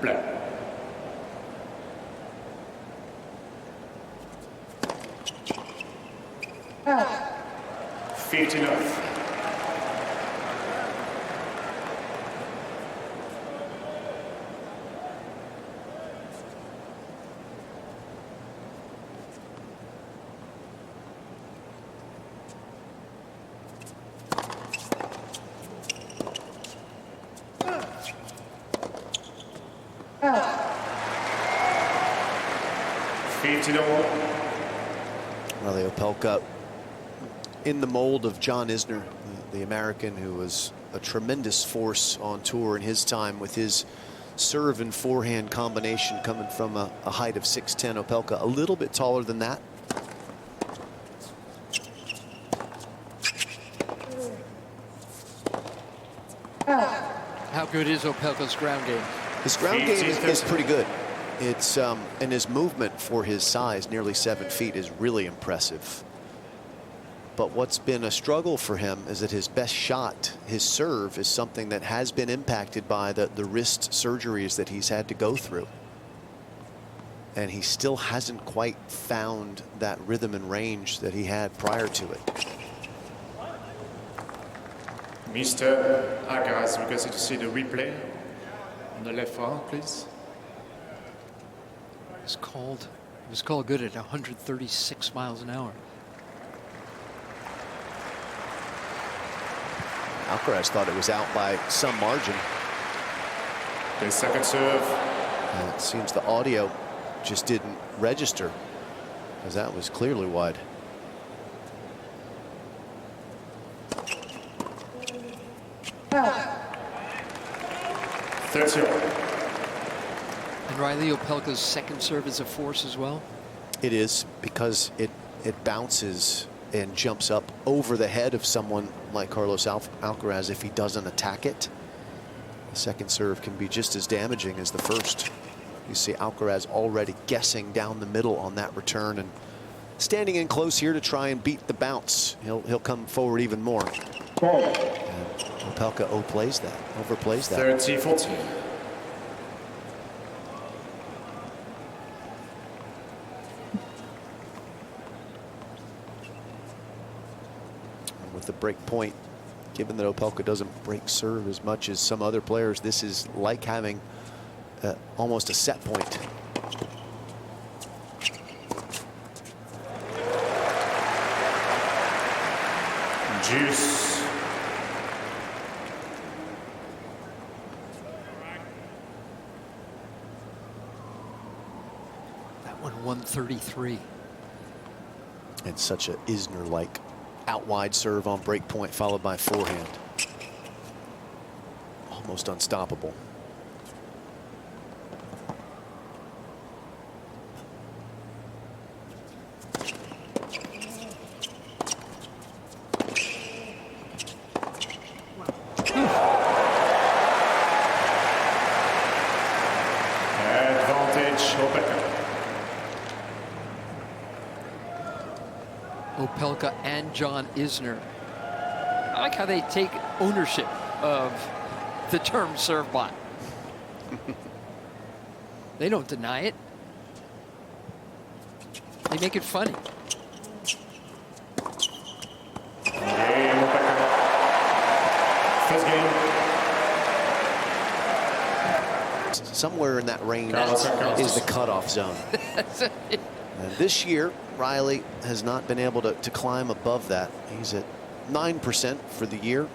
Play. 59. Reilly Opelka, in the mold of John Isner, the American who was a tremendous force on tour in his time with his serve and forehand combination coming from a height of 6'10". Opelka a little bit taller than that. How good is Opelka's ground game? His ground game is pretty good. It's and his movement for his size, nearly 7 feet, is really impressive. But what's been a struggle for him is that his best shot, his serve, is something that has been impacted by the wrist surgeries that he's had to go through. And he still hasn't quite found that rhythm and range that he had prior to it. Mr. Alcaraz, requested to see the replay on the left arm, please. It was called good at 136 miles an hour. Alcaraz thought it was out by some margin. The second serve. And it seems the audio just didn't register, because that was clearly wide. And Reilly Opelka's second serve is a force as well? It is, because it bounces and jumps up over the head of someone like Carlos Alcaraz if he doesn't attack it. The second serve can be just as damaging as the first. You see Alcaraz already guessing down the middle on that return and standing in close here to try and beat the bounce. He'll come forward even more. And Opelka overplays that. 30-14. With the break point, given that Opelka doesn't break serve as much as some other players, this is like having almost a set point. Juice. That one 133. And such a Isner-like out wide serve on break point, followed by forehand. Almost unstoppable. Opelka and John Isner. I like how they take ownership of the term serve bot. They don't deny it. They make it funny. First game. Somewhere in that range is the cutoff zone. And this year, Reilly has not been able to climb above that. He's at 9% for the year.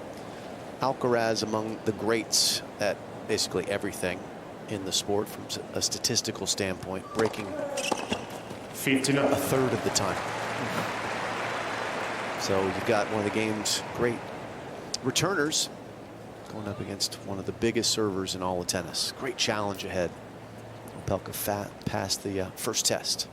Alcaraz among the greats at basically everything in the sport from a statistical standpoint, breaking 59. a third of the time. So you've got one of the game's great returners going up against one of the biggest servers in all of tennis. Great challenge ahead. Opelka passed the first test.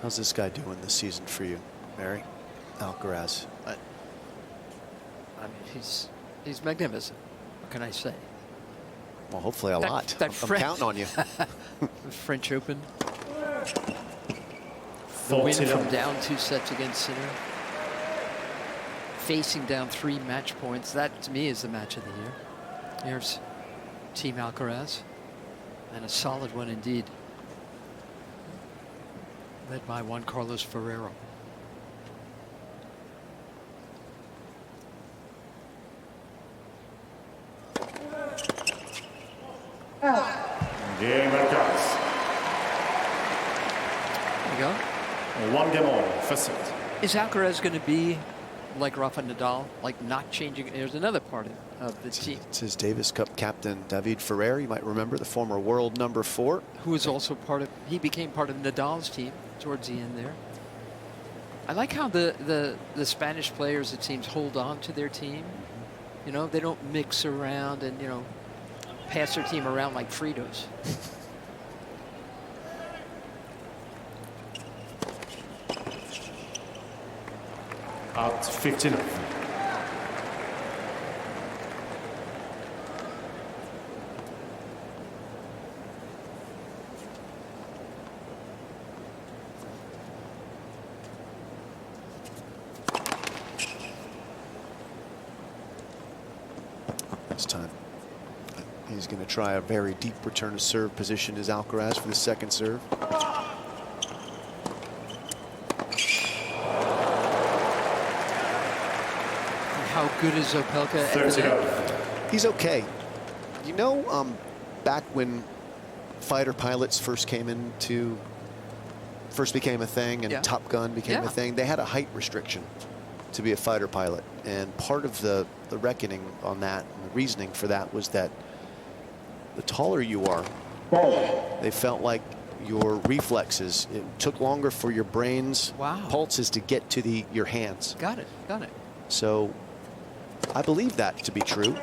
How's this guy doing this season for you, Mary? Alcaraz. I mean, he's magnificent. What can I say? Well, hopefully a lot. I'm counting on you. The French Open. The win from down 2 sets against Sinner. Facing down 3 match points. That, to me, is the match of the year. Here's Team Alcaraz. And a solid one indeed. Led by Juan Carlos Ferrero. Game Alcaraz. There you go. 1 game on, first set. Is Alcaraz going to be like Rafa Nadal, like not changing? There's another part of the team. It's his Davis Cup captain, David Ferrer. You might remember, the former world number 4. Who was also part of, he became part of Nadal's team towards the end there. I like how the Spanish players, it seems, hold on to their team. You know, they don't mix around and, you know, pass their team around like Fritos. At 15. This time, he's going to try a very deep return to serve position as Alcaraz for the second serve. How good is Opelka at the net? He's okay. You know, back when fighter pilots first became a thing, and Top Gun became a thing, they had a height restriction to be a fighter pilot. And part of the reckoning on that, and the reasoning for that, was that the taller you are, they felt like your reflexes, it took longer for your brain's pulses to get to your hands. Got it, got it. So I believe that to be true.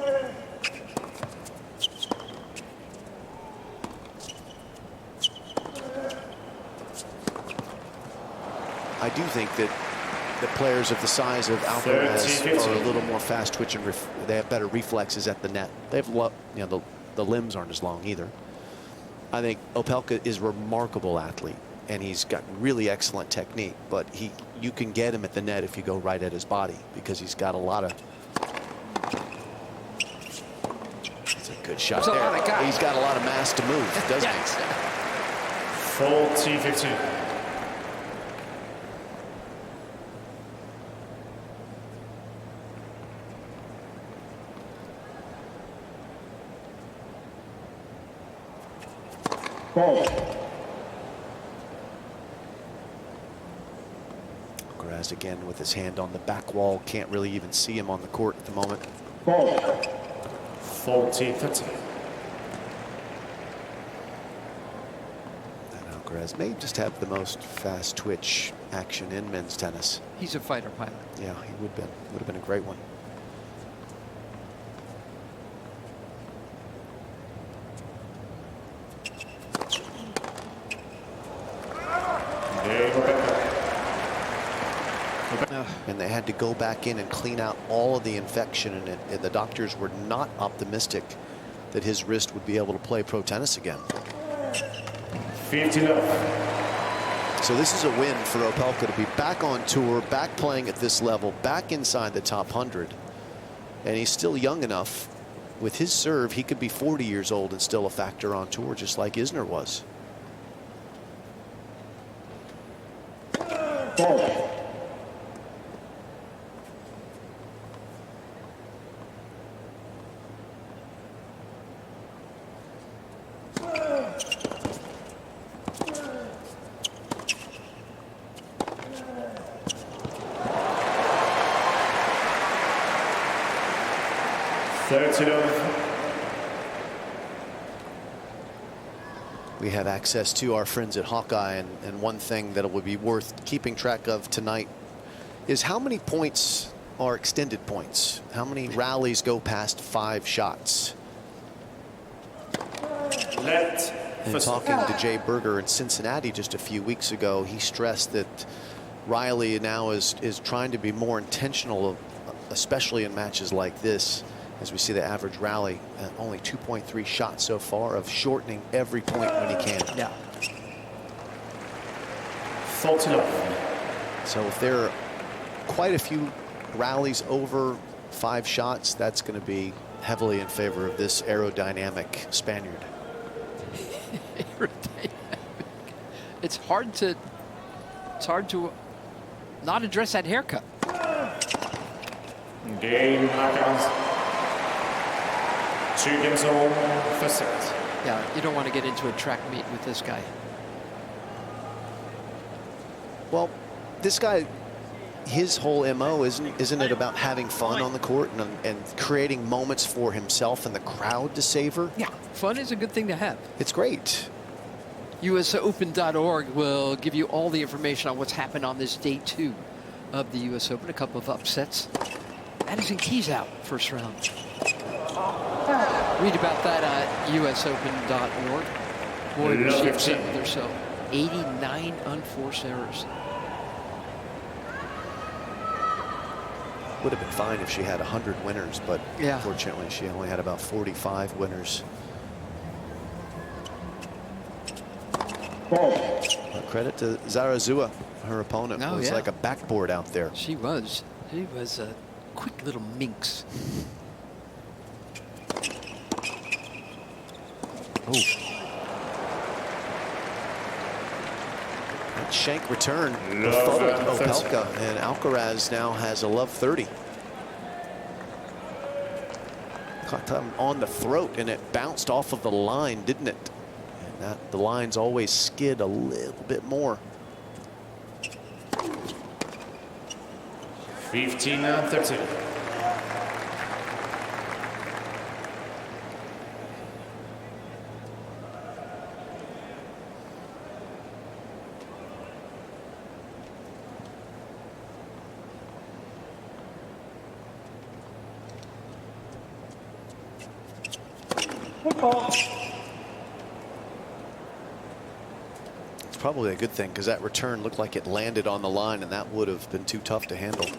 I do think that the players of the size of Alcaraz are a little more fast twitch, and they have better reflexes at the net. They have, you know, the limbs aren't as long either. I think Opelka is a remarkable athlete, and he's got really excellent technique, but you can get him at the net if you go right at his body, because he's got a lot of. It's a good shot there. He's got a lot of mass to move, doesn't he? 40-15. Alcaraz again with his hand on the back wall. Can't really even see him on the court at the moment. 40-30. And Alcaraz may just have the most fast twitch action in men's tennis. He's a fighter pilot. Yeah, he would have been a great one. And they had to go back in and clean out all of the infection in it. And the doctors were not optimistic that his wrist would be able to play pro tennis again. 50-0. So this is a win for Opelka to be back on tour, back playing at this level, back inside the top 100. And he's still young enough. With his serve, he could be 40 years old and still a factor on tour, just like Isner was. We have access to our friends at Hawkeye, and one thing that will be worth keeping track of tonight is how many points are extended points. How many rallies go past 5 shots? And talking to Jay Berger in Cincinnati just a few weeks ago, he stressed that Reilly now is trying to be more intentional, especially in matches like this, As we see the average rally, only 2.3 shots so far, of shortening every point when he can. Yeah. 49. So if there are quite a few rallies over 5 shots, that's going to be heavily in favor of this aerodynamic Spaniard. Aerodynamic. It's hard to not address that haircut. Game, Alcaraz. 2 games all, first set. Yeah, you don't want to get into a track meet with this guy. Well, this guy, his whole MO isn't it about having fun on the court and creating moments for himself and the crowd to savor? Yeah, fun is a good thing to have. It's great. USOpen.org will give you all the information on what's happened on this day 2 of the US Open. A couple of upsets. Addison Keys out first round. Read about that at USOpen.org. Boy, was she upset with herself. 89 unforced errors. Would have been fine if she had 100 winners, but yeah, unfortunately she only had about 45 winners. But credit to Zarazua, her opponent. Oh, was yeah. like a backboard out there. She was. She was a quick little minx. Oh. That shank return befuddled Opelka, and Alcaraz now has a love 30. Caught him on the throat, and it bounced off of the line, didn't it? And the lines always skid a little bit more. 15-13. It's probably a good thing, because that return looked like it landed on the line, and that would have been too tough to handle. And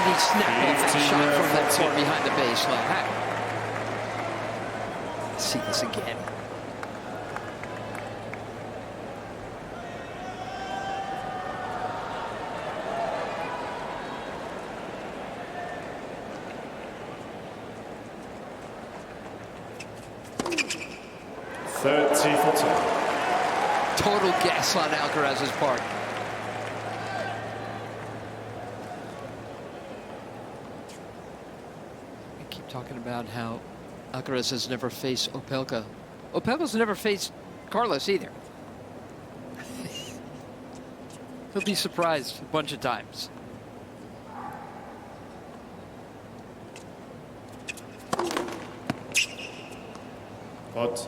he snapped off that shot from that far behind the baseline. Let's see this again. Total guess on Alcaraz's part. We keep talking about how Alcaraz has never faced Opelka. Opelka's never faced Carlos either. He'll be surprised a bunch of times. Hot.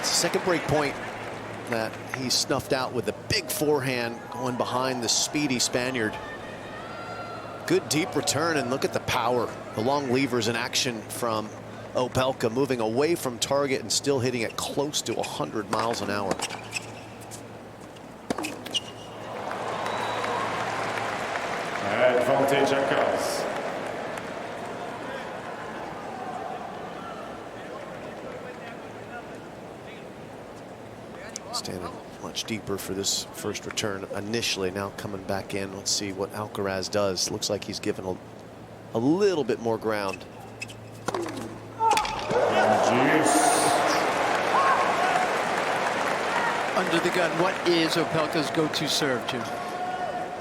Second break point that he snuffed out with a big forehand going behind the speedy Spaniard. Good deep return, and look at the power. The long levers in action from Opelka, moving away from target and still hitting it close to 100 miles an hour. Advantage Alcaraz. Standing much deeper for this first return initially, now coming back in. Let's see what Alcaraz does. Looks like he's given a little bit more ground. Under the gun, what is Opelka's go-to serve, Jim?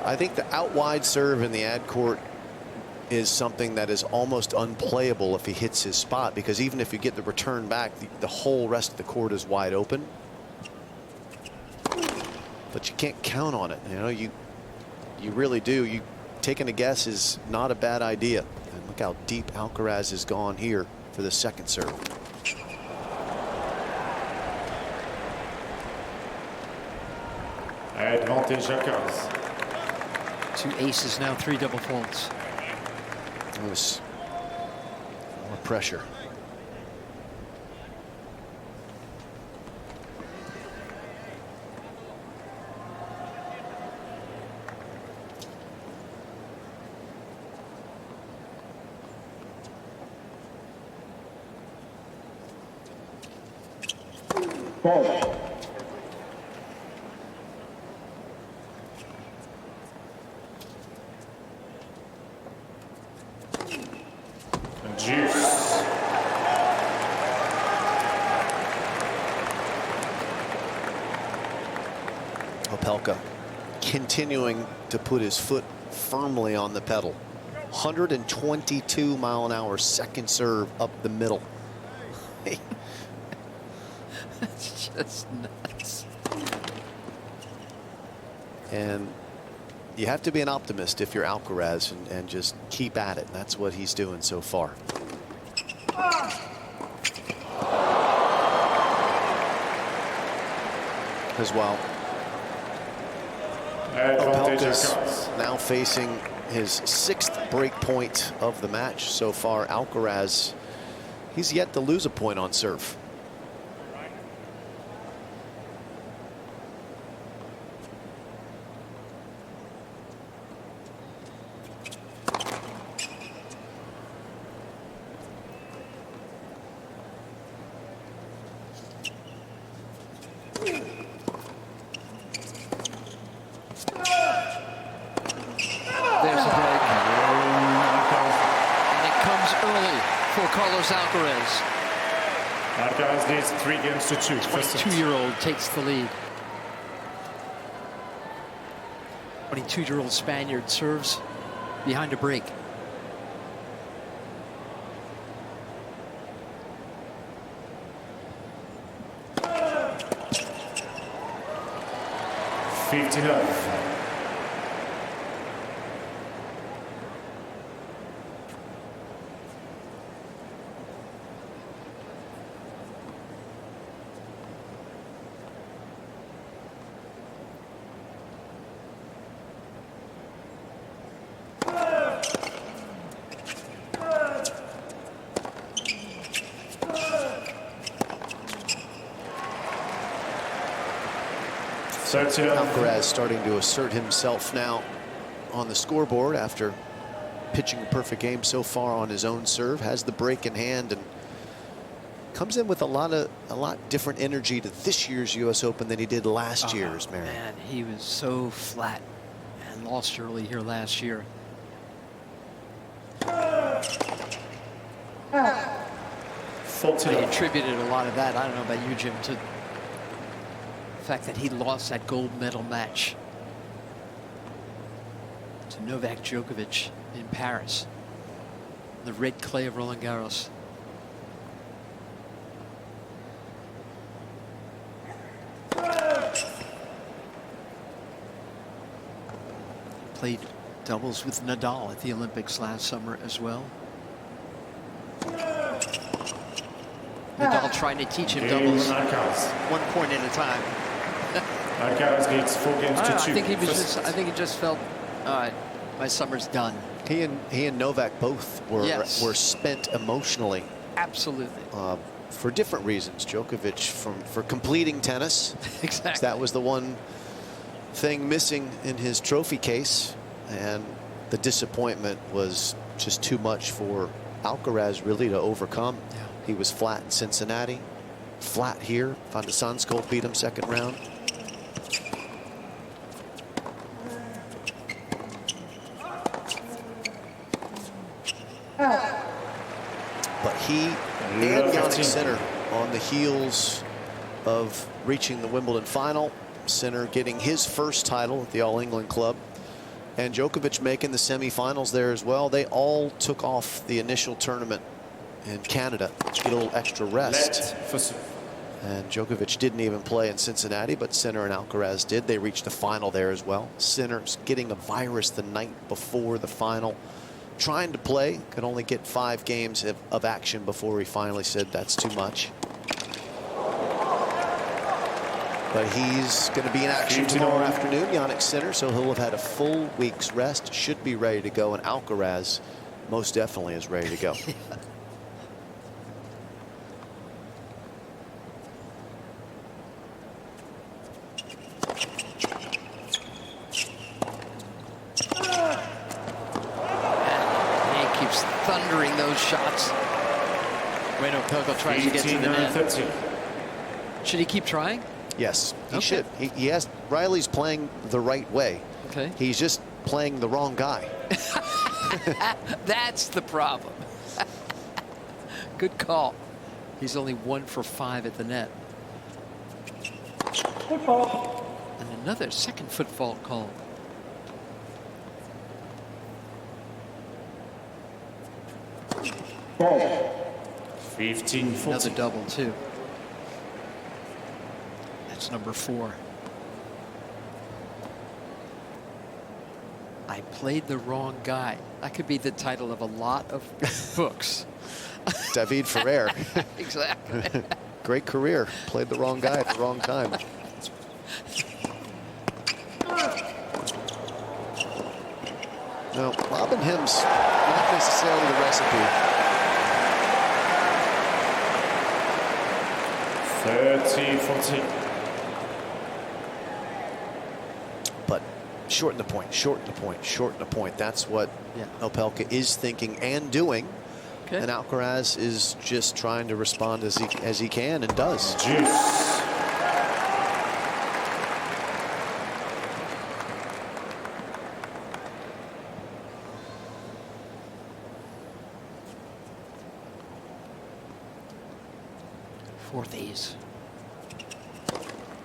I think the out wide serve in the ad court is something that is almost unplayable if he hits his spot, because even if you get the return back, the whole rest of the court is wide open. But you can't count on it. You know, you really do. taking a guess is not a bad idea. And look how deep Alcaraz has gone here for the second serve. Advantage Alcaraz. 2 aces now, 3 double faults. It was more pressure. Ball. Juice. Opelka continuing to put his foot firmly on the pedal. 122 mile an hour second serve up the middle. It's just nuts. And you have to be an optimist if you're Alcaraz and just keep at it. That's what he's doing so far. As well, Opelka's now facing his 6th break point of the match so far. Alcaraz, he's yet to lose a point on serve. Alcaraz. Alcaraz leads 3 games to 2. 22-year-old takes the lead. 22-year-old Spaniard serves behind a break. Alcaraz starting to assert himself now on the scoreboard after pitching a perfect game so far on his own serve. Has the break in hand and comes in with a lot different energy to this year's U.S. Open than he did last year's. Man, he was so flat and lost early here last year. He attributed a lot of that, I don't know about you, Jim, to the fact that he lost that gold medal match to Novak Djokovic in Paris, the red clay of Roland Garros. Played doubles with Nadal at the Olympics last summer as well. Nadal trying to teach him doubles 1 point at a time. Alcaraz leads 4 games to 2. I think he just felt, all right, my summer's done. He and Novak both were spent emotionally. Absolutely. For different reasons. Djokovic for completing tennis. Exactly. That was the one thing missing in his trophy case, and the disappointment was just too much for Alcaraz really to overcome. Yeah. He was flat in Cincinnati, flat here. Van de Zandschulp beat him second round. But he and Jannik Sinner on the heels of reaching the Wimbledon final. Sinner getting his first title at the All England Club, and Djokovic making the semifinals there as well. They all took off the initial tournament in Canada to get a little extra rest. And Djokovic didn't even play in Cincinnati, but Sinner and Alcaraz did. They reached the final there as well. Sinner's getting a virus the night before the final, trying to play, could only get 5 games of action before he finally said that's too much. But he's going to be in action tomorrow afternoon, Jannik Sinner, so he'll have had a full week's rest, should be ready to go, and Alcaraz most definitely is ready to go. Thundering those shots. Reilly Opelka tries to get to the net. 30. Should he keep trying? Yes, he should. He has. Reilly's playing the right way. Okay. He's just playing the wrong guy. That's the problem. Good call. He's only 1 for 5 at the net. Football. And another second foot fault call. Ball. 15-14. Another double, too. That's number 4. I played the wrong guy. That could be the title of a lot of books. David Ferrer. Exactly. Great career. Played the wrong guy at the wrong time. No, lob and him's not necessarily the recipe. 30-14. But shorten the point, shorten the point, shorten the point. That's what Opelka is thinking and doing. Okay. And Alcaraz is just trying to respond as he can and does. Juice. Fourth ace.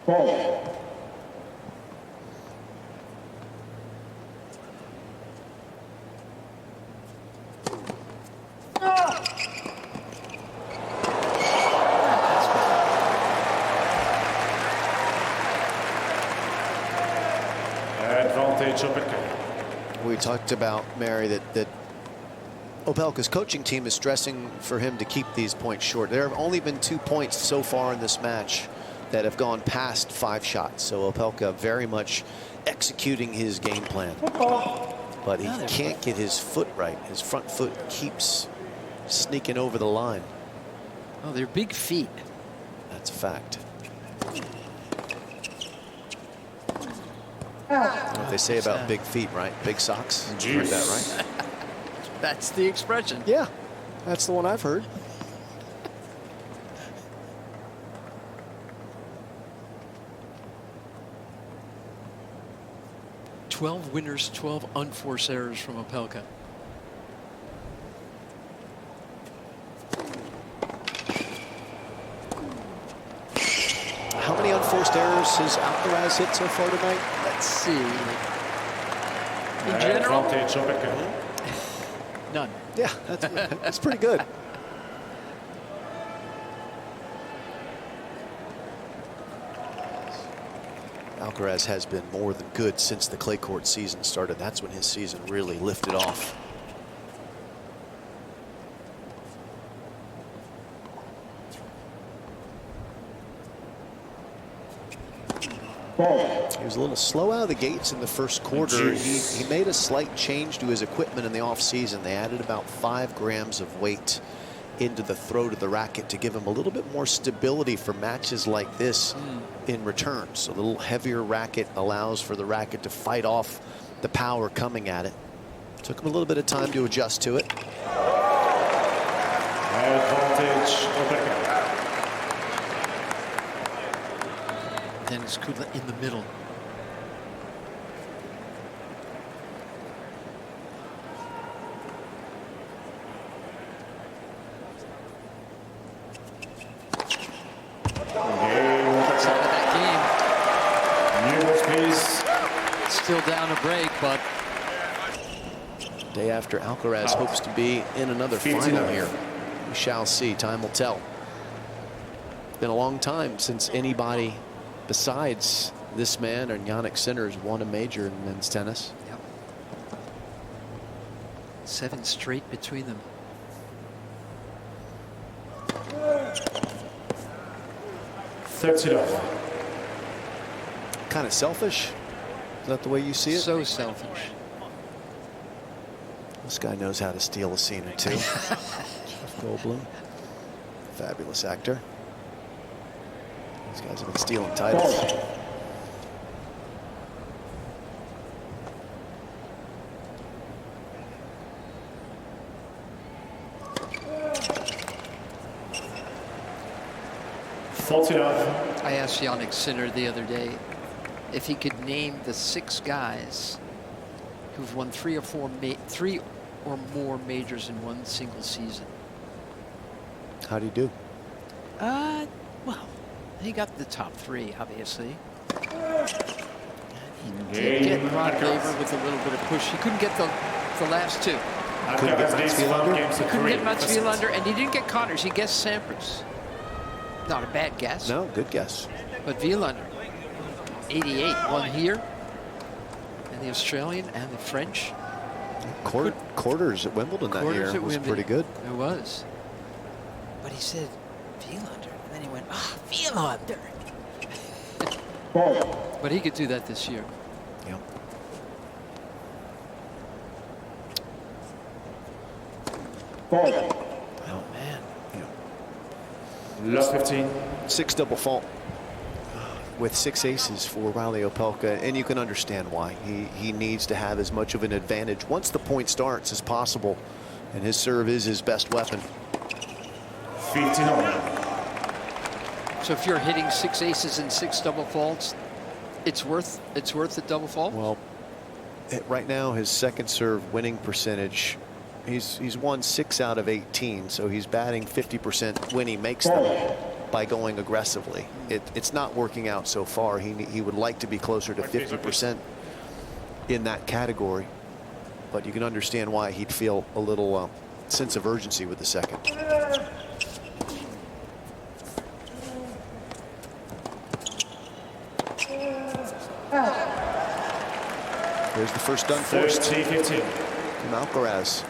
Ball. Advantage Opelka. We talked about, Mary, that Opelka's coaching team is stressing for him to keep these points short. There have only been 2 points so far in this match that have gone past 5 shots. So Opelka very much executing his game plan. But he can't get his foot right. His front foot keeps sneaking over the line. Oh, they're big feet. That's a fact. What they say about big feet, right? Big socks. You heard that, right? That's the expression. Yeah, that's the one I've heard. "12 winners, 12 unforced errors" from Opelka. How many unforced errors has Alcaraz hit so far tonight? Let's see. In general, Advantage Opelka. none. Yeah, that's pretty good. Alcaraz has been more than good since the clay court season started. That's when his season really lifted off. He was a little slow out of the gates in the first quarter. He made a slight change to his equipment in the offseason. They added about 5 grams of weight into the throat of the racket to give him a little bit more stability for matches like this in return. So a little heavier racket allows for the racket to fight off the power coming at it. Took him a little bit of time to adjust to it. Advantage Opelka. Dennis Kudla in the middle. Still down a break, but Day after Alcaraz hopes to be in another final here. We shall see. Time will tell. been a long time since anybody besides this man and Jannik Sinner has won a major in men's tennis. Yep. 7 straight between them. Kind of selfish. Is that the way you see it? So selfish. This guy knows how to steal a scene or two. Jeff Goldblum, fabulous actor. These guys have been stealing titles. Off. I asked Jannik Sinner the other day if he could name the 6 guys who've won 3 or more majors in one single season. How do you do? Well, he got the top 3, obviously. He did get Rod Laver with a little bit of push. He couldn't get the last 2. Couldn't get Mats Wilander? He couldn't get Mats Wilander, and he didn't get Connors. He guessed Sampras. Not a bad guess. No, good guess. But Wilander, 88, won here. And the Australian and the French. Quarters at Wimbledon that year was pretty good. It was. But he said, Wilander. And then he went, Wilander. But he could do that this year. Yep. Oh, man. Last 15. 6 double fault with 6 aces for Reilly Opelka, and you can understand why. He needs to have as much of an advantage once the point starts as possible, and his serve is his best weapon. 15. So if you're hitting 6 aces and 6 double faults, it's worth the double fault? Well, right now his second serve winning percentage, he's won 6 out of 18, so he's batting 50% when he makes them by going aggressively. It's not working out so far. He would like to be closer to 50% in that category, but you can understand why he'd feel a little sense of urgency with the second. There's the first unforced 15. from Alcaraz.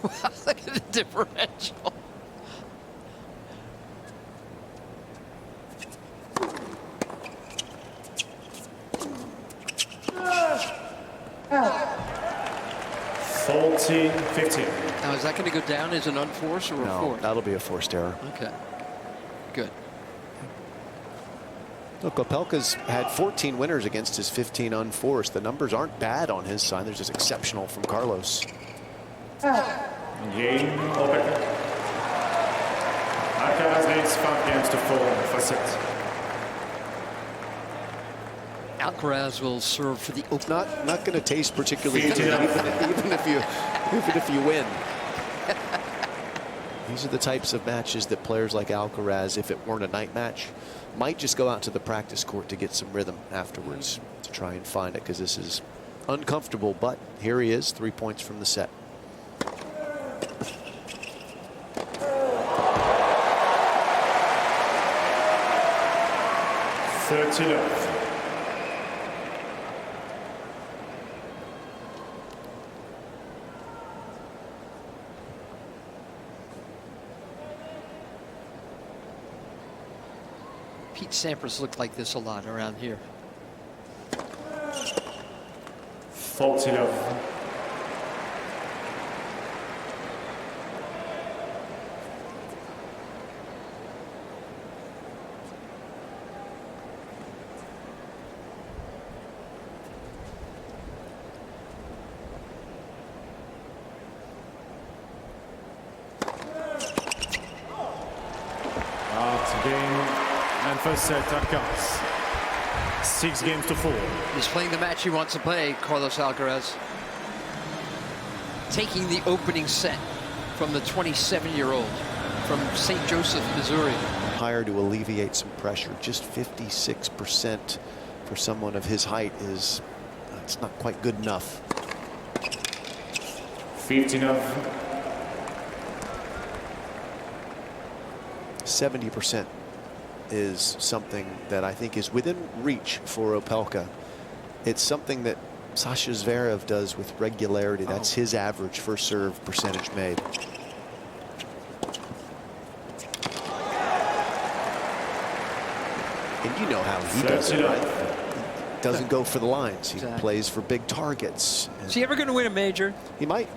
Look at the differential. Fourteen, 15. Now, is that going to go down as an unforced or a No, forced? that'll be a forced error. Okay. Good. Look, Opelka's had 14 winners against his 15 unforced. The numbers aren't bad on his side. They're just exceptional from Carlos. Game, Opelka. Alcaraz leads 5 games to 4 for set. Alcaraz will serve for the open. Not going to taste particularly good, even if you win. These are the types of matches that players like Alcaraz, if it weren't a night match, might just go out to the practice court to get some rhythm afterwards to try and find it, because this is uncomfortable. But here he is, 3 points from the set. Love. Pete Sampras looked like this a lot around here. 40 love. And first set, Alcaraz. 6 games to 4. He's playing the match he wants to play, Carlos Alcaraz. Taking the opening set from the 27-year-old from St. Joseph, Missouri. Higher to alleviate some pressure. Just 56% for someone of his height is, it's not quite good enough. 15 of. 70% is something that I think is within reach for Opelka. It's something that Sasha Zverev does with regularity. That's his average first serve percentage made. And you know how he does it, right? He doesn't go for the lines. He plays for big targets. Is he ever going to win a major? He might.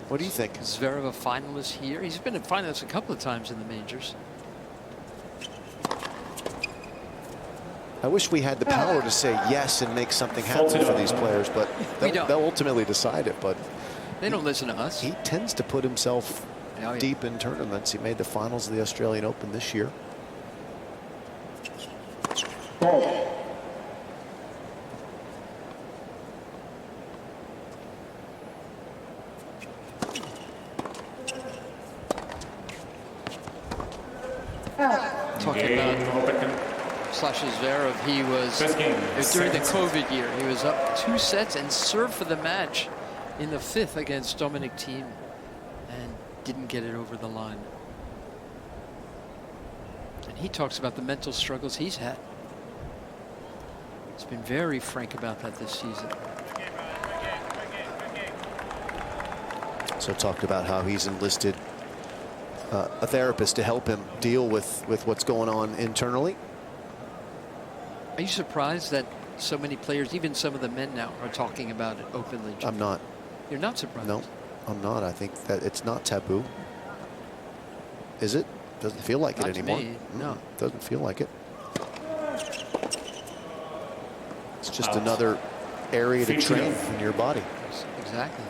What do you think? Is Zverev a finalist here? He's been a finalist a couple of times in the majors. I wish we had the power to say yes and make something happen for these players, but they'll ultimately decide it. But they don't listen to us. He tends to put himself deep in tournaments. He made the finals of the Australian Open this year. Talking about Sasha Zverev, he was during the COVID year. He was up 2 sets and served for the match in the 5th against Dominic Thiem, and didn't get it over the line. And he talks about the mental struggles he's had. He's been very frank about that this season. So talked about how he's enlisted a therapist to help him deal with what's going on internally. Are you surprised that so many players, even some of the men now, are talking about it openly? I'm not. You're not surprised? No, I'm not. I think that it's not taboo. Is it? Doesn't feel like not it anymore. Me, no. Doesn't feel like it. It's just another area to train in your body. Exactly.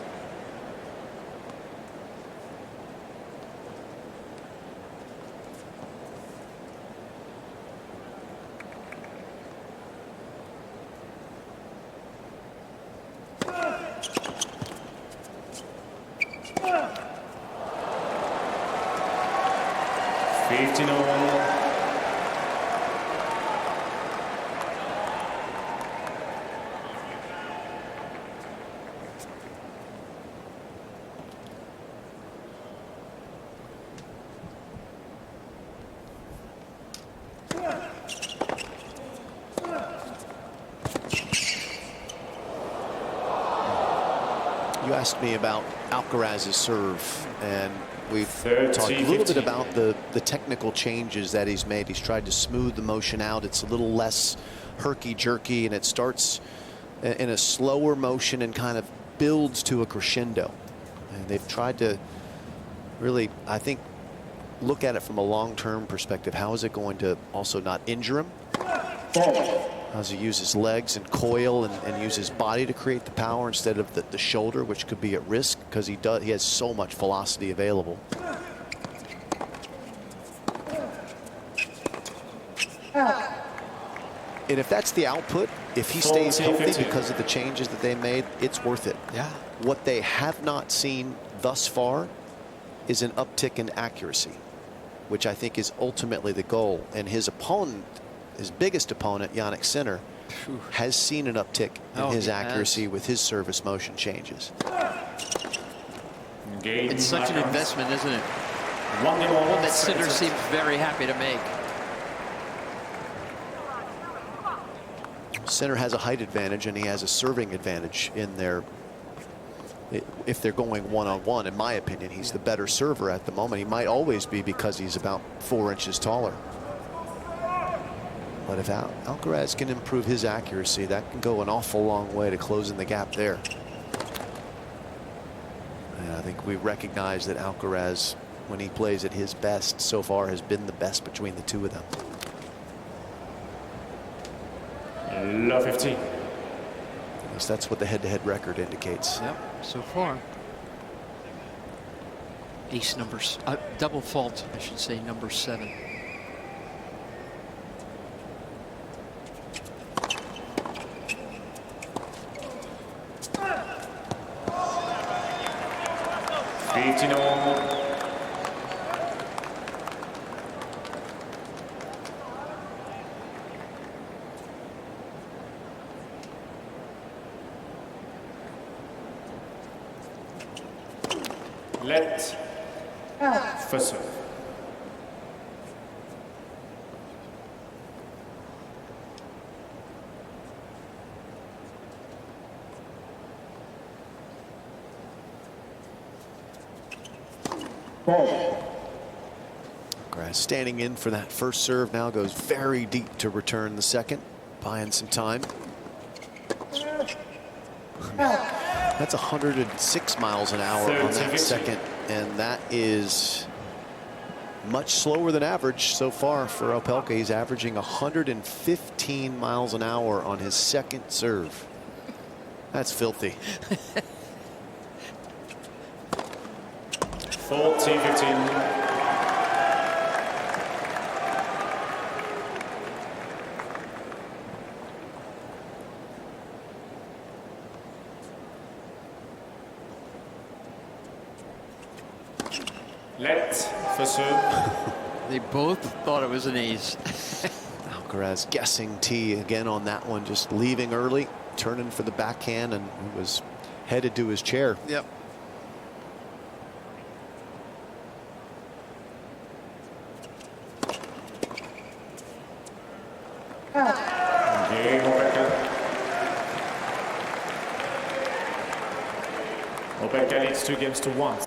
You asked me about Alcaraz's serve, and we've talked a little bit about the technical changes that he's made. He's tried to smooth the motion out. It's a little less herky-jerky, and it starts in a slower motion and kind of builds to a crescendo. And they've tried to really, I think, look at it from a long-term perspective. How is it going to also not injure him? How does he use his legs and coil and use his body to create the power instead of the shoulder, which could be at risk because he has so much velocity available. And if that's the output, if he stays healthy because of the changes that they made, it's worth it. Yeah. What they have not seen thus far is an uptick in accuracy, which I think is ultimately the goal. And his opponent, his biggest opponent, Jannik Sinner, has seen an uptick in his accuracy with his service motion changes. It's such an investment, isn't it? One that Sinner seems very happy to make. Sinner has a height advantage and he has a serving advantage in their, if they're going one-on-one. In my opinion, he's the better server at the moment. He might always be because he's about 4 inches taller. But if Alcaraz can improve his accuracy, that can go an awful long way to closing the gap there. And I think we recognize that Alcaraz, when he plays at his best, so far has been the best between the two of them. Love 15. At least that's what the head-to-head record indicates. Yep, so far. Ace numbers, double fault, I should say, number 7. Let first serve. Alcaraz standing in for that first serve now, goes very deep to return the second, buying some time. That's 106 miles an hour on that second, and that is much slower than average so far for Opelka. He's averaging 115 miles an hour on his second serve. That's filthy. 40-15. Let for serve. They both thought it was an ace. Alcaraz guessing tee again on that one, just leaving early, turning for the backhand, and he was headed to his chair. Yep. Opelka leads 2-1.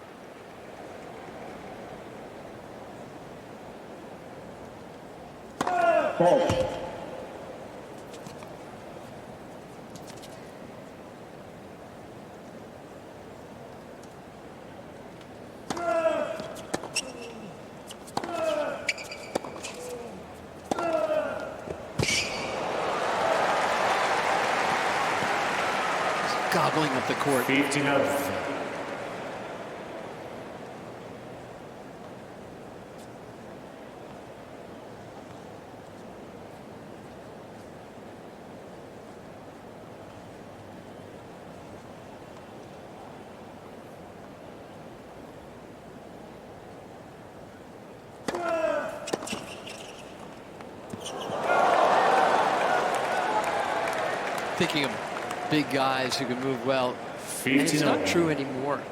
Gobbling up the court. 15-0. Thinking of big guys who can move well. And it's not true anymore.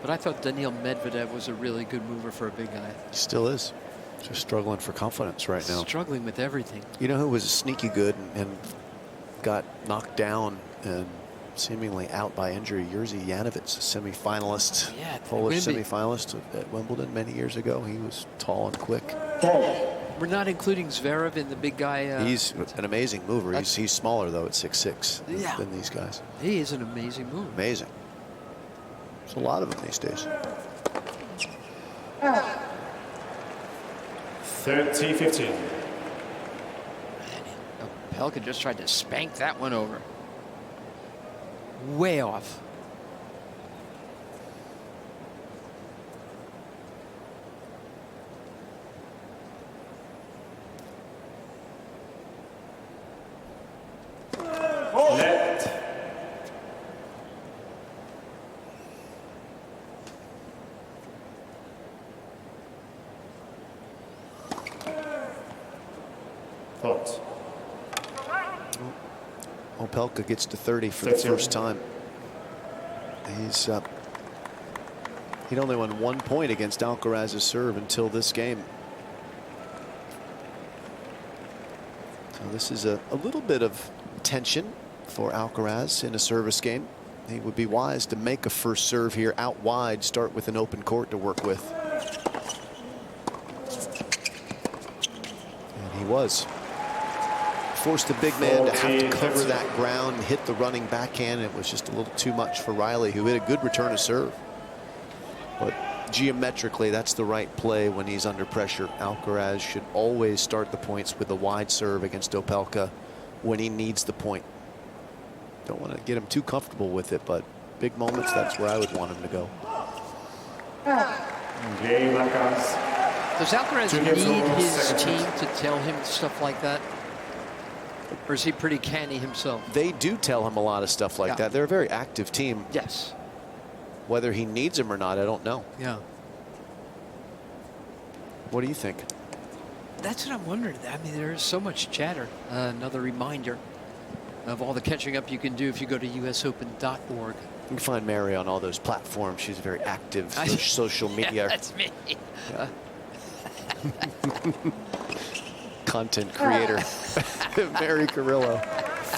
But I thought Daniil Medvedev was a really good mover for a big guy. He still is. Just struggling for confidence right now. Struggling with everything. You know who was sneaky good and got knocked down and seemingly out by injury? Jerzy Janowicz, semifinalist, Yeah, Polish semifinalist at Wimbledon many years ago. He was tall and quick. We're not including Zverev in the big guy. He's an amazing mover. He's smaller, though, at 6'6" Yeah. than these guys. He is an amazing mover. Amazing. There's a lot of them these days. 30-15. Opelka just tried to spank that one over. Way off. Let. Thoughts? Opelka gets to 30 for the first time. He'd only won 1 point against Alcaraz's serve until this game. So this is a little bit of tension for Alcaraz in a service game. He would be wise to make a first serve here out wide, start with an open court to work with. And he was. Forced the big man to have to cover that ground, hit the running backhand. It was just a little too much for Reilly, who hit a good return of serve. But geometrically, that's the right play when he's under pressure. Alcaraz should always start the points with a wide serve against Opelka when he needs the point. Don't want to get him too comfortable with it, but big moments, that's where I would want him to go. Does Alcaraz need his team to tell him stuff like that? Or is he pretty canny himself? They do tell him a lot of stuff like that. They're a very active team. Yes. Whether he needs them or not, I don't know. Yeah. What do you think? That's what I'm wondering. I mean, there's so much chatter. Another reminder of all the catching up you can do if you go to usopen.org. You can find Mary on all those platforms. She's a very active social media. Yeah, that's me. Yeah. Content creator. Mary Carrillo.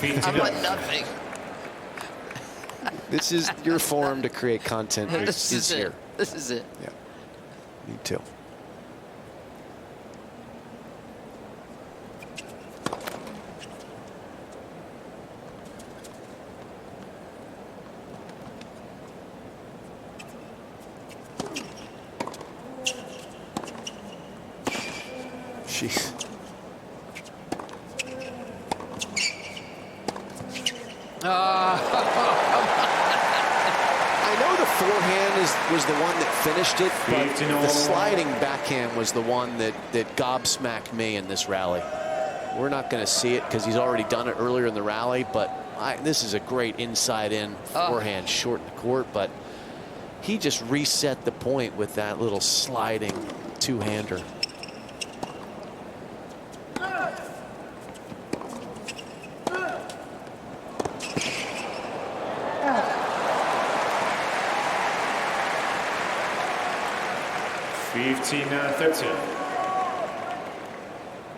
I'm like nothing. This is your forum to create content. This is here. This is it. Yeah. Me too. Jeez. I know the forehand was the one that finished it, but the sliding backhand was the one that gobsmacked me in this rally. We're not going to see it because he's already done it earlier in the rally, but this is a great inside-in forehand short in the court, but he just reset the point with that little sliding two-hander.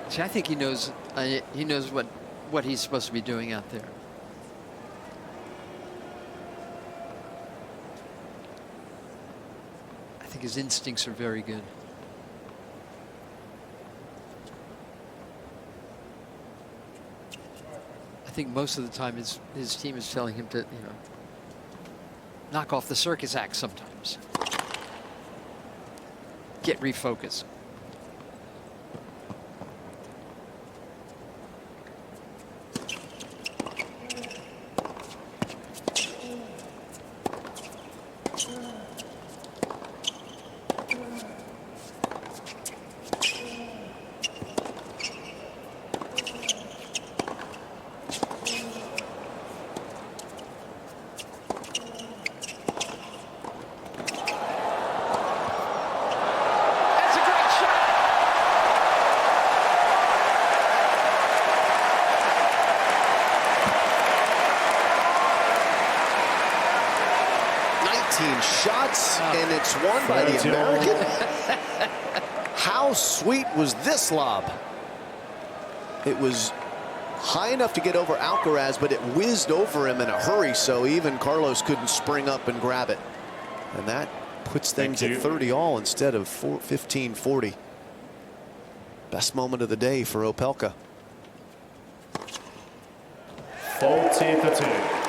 See, I think he knows what he's supposed to be doing out there. I think his instincts are very good. I think most of the time his team is telling him to, knock off the circus act sometimes. Get refocused. Shots, and it's won by the American. How sweet was this lob? It was high enough to get over Alcaraz, but it whizzed over him in a hurry, so even Carlos couldn't spring up and grab it. And that puts things at 30 all instead of 15-40. Best moment of the day for Opelka. 40-32.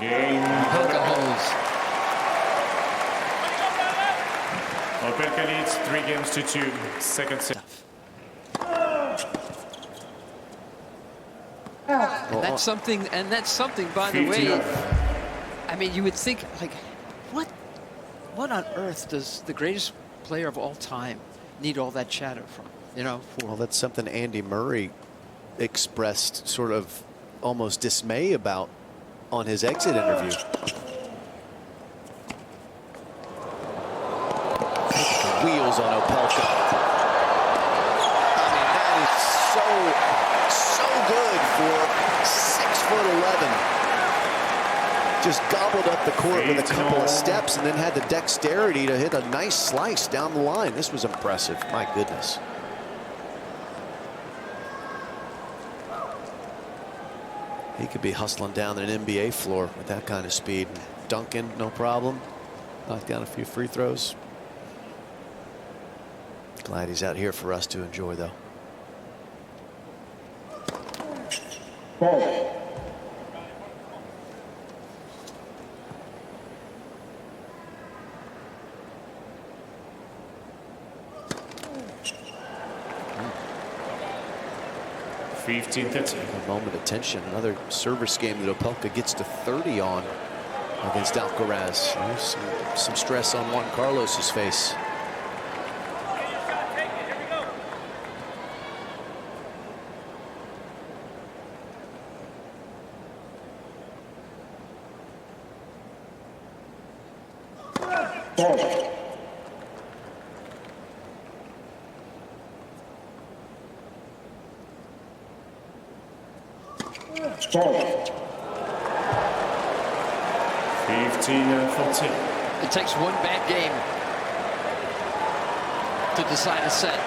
Game. Opelka holds. Opelka leads 3-2. Second set. And that's something. By the way. I mean, you would think, like, what on earth does the greatest player of all time need all that chatter from? Well, that's something Andy Murray expressed sort of almost dismay about on his exit interview. Wheels on Opelka. I mean, that is so good for 6'11". Just gobbled up the court with a couple of steps and then had the dexterity to hit a nice slice down the line. This was impressive. My goodness. He could be hustling down an NBA floor with that kind of speed. Dunking, no problem. Knocked down a few free throws. Glad he's out here for us to enjoy, though. Ball. A moment of tension. Another service game that Opelka gets to 30 on against Alcaraz. There's some stress on Juan Carlos's face. Ball. Ball. 15-14. It takes one bad game to decide a set.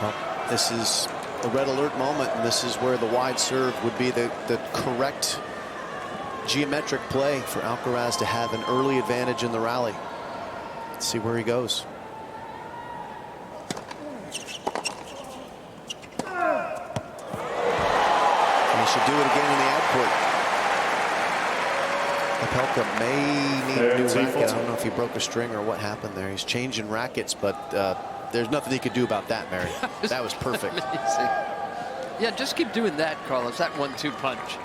Well, this is a red alert moment, and this is where the wide serve would be the correct geometric play for Alcaraz to have an early advantage in the rally. Let's see where he goes. And he should do it again in the ad court. Opelka may need a new racket. I don't know if he broke a string or what happened there. He's changing rackets, but there's nothing he could do about that, Mary. That was perfect. Amazing. Yeah, just keep doing that, Carlos. That 1-2 punch.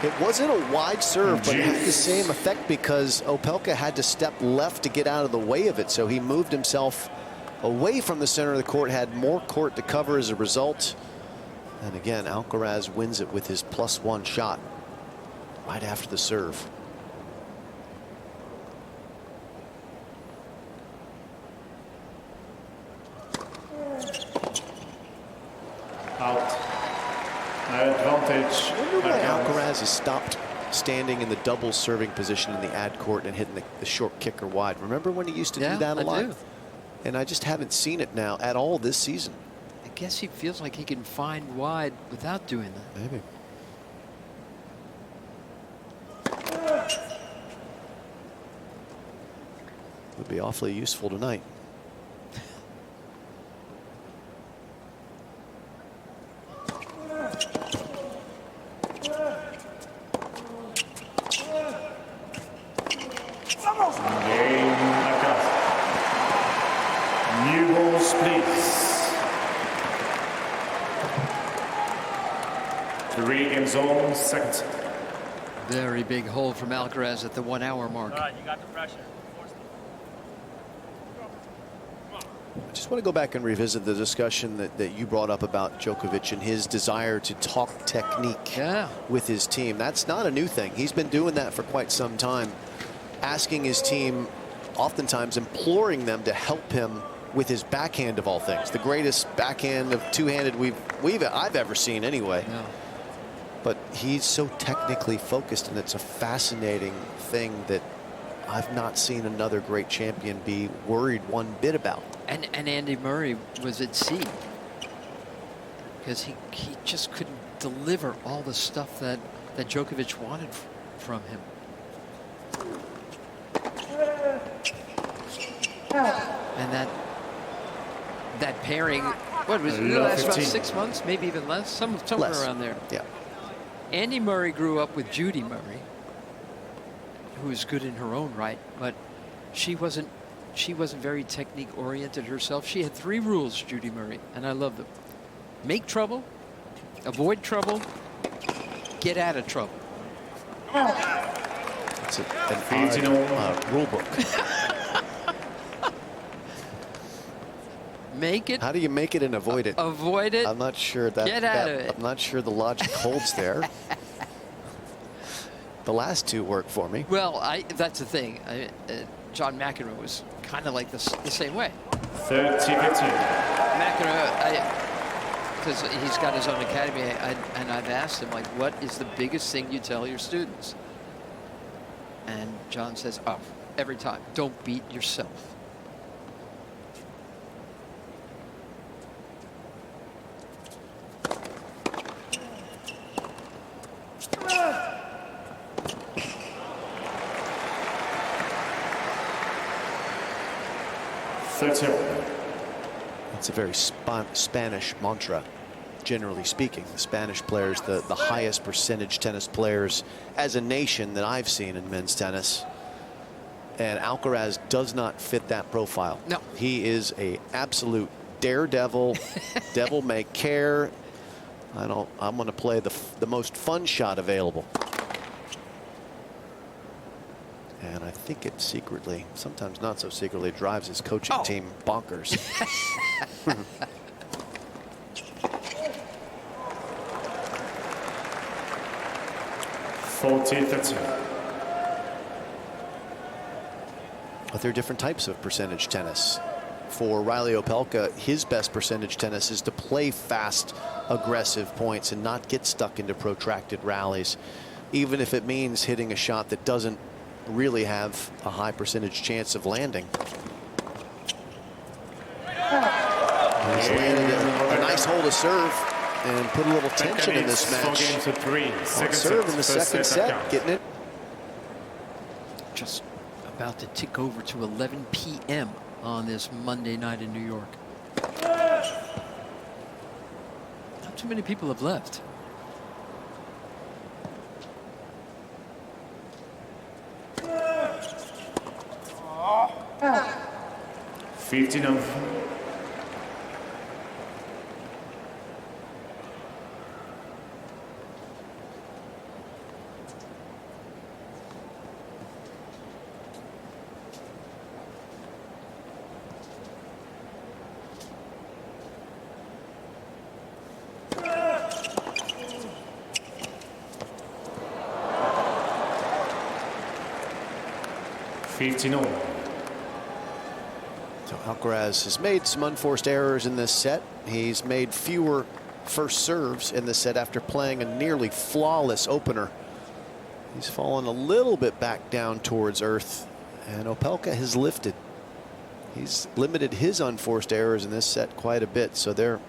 It wasn't a wide serve, but it had the same effect because Opelka had to step left to get out of the way of it. So he moved himself away from the center of the court, had more court to cover as a result. And again, Alcaraz wins it with his +1 shot right after the serve. Out. Advantage. I wonder why Alcaraz has stopped standing in the double serving position in the ad court and hitting the short kicker wide. Remember when he used to do that a lot? Do. And I just haven't seen it now at all this season. I guess he feels like he can find wide without doing that. Maybe. Would be awfully useful tonight. Zone, second. Very big hole from Alcaraz at the 1 hour mark. All right, you got the pressure. I just want to go back and revisit the discussion that you brought up about Djokovic and his desire to talk technique with his team. That's not a new thing. He's been doing that for quite some time, asking his team, oftentimes imploring them to help him with his backhand of all things. The greatest backhand of two-handed I've ever seen anyway. Yeah. But he's so technically focused, and it's a fascinating thing that I've not seen another great champion be worried one bit about. And Andy Murray was at sea because he just couldn't deliver all the stuff that Djokovic wanted from him. And that pairing, what was it, last about 6 months, maybe even less, somewhere around there. Yeah. Andy Murray grew up with Judy Murray, who was good in her own right, but she wasn't very technique oriented herself. She had 3 rules, Judy Murray, and I love them: make trouble, avoid trouble, get out of trouble. It's an odd rule book. Make it. How do you make it and avoid it? Avoid it. I'm not sure that. Get out of it. I'm not sure the logic holds there. The last 2 work for me. Well, that's the thing. John McEnroe was kind of like the same way. 30-15. McEnroe, because he's got his own academy, and I've asked him, like, what is the biggest thing you tell your students? And John says, oh, every time, don't beat yourself. It's a very Spanish mantra, generally speaking. The Spanish players, the highest percentage tennis players as a nation that I've seen in men's tennis. And Alcaraz does not fit that profile. No. He is a absolute daredevil, devil may care. I'm going to play the most fun shot available. And I think it secretly, sometimes not so secretly, drives his coaching team bonkers. 40-30. But there are different types of percentage tennis. For Reilly Opelka, his best percentage tennis is to play fast, aggressive points and not get stuck into protracted rallies, even if it means hitting a shot that doesn't really have a high percentage chance of landing. He's landed a nice hole to serve and put a little tension in this match. Serve in the second set, getting it. Just about to tick over to 11 p.m. on this Monday night in New York. Not too many people have left. Oh. 15. So Alcaraz has made some unforced errors in this set. He's made fewer first serves in this set after playing a nearly flawless opener. He's fallen a little bit back down towards earth, and Opelka has lifted. He's limited his unforced errors in this set quite a bit, so they're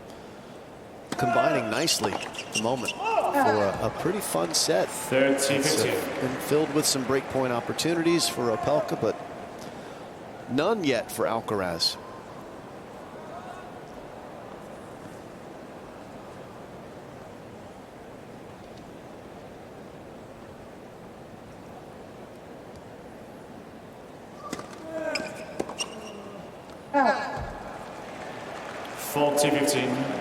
combining nicely at the moment for a pretty fun set. 30-15. Been filled with some breakpoint opportunities for Opelka, but none yet for Alcaraz. Ah. 40-15.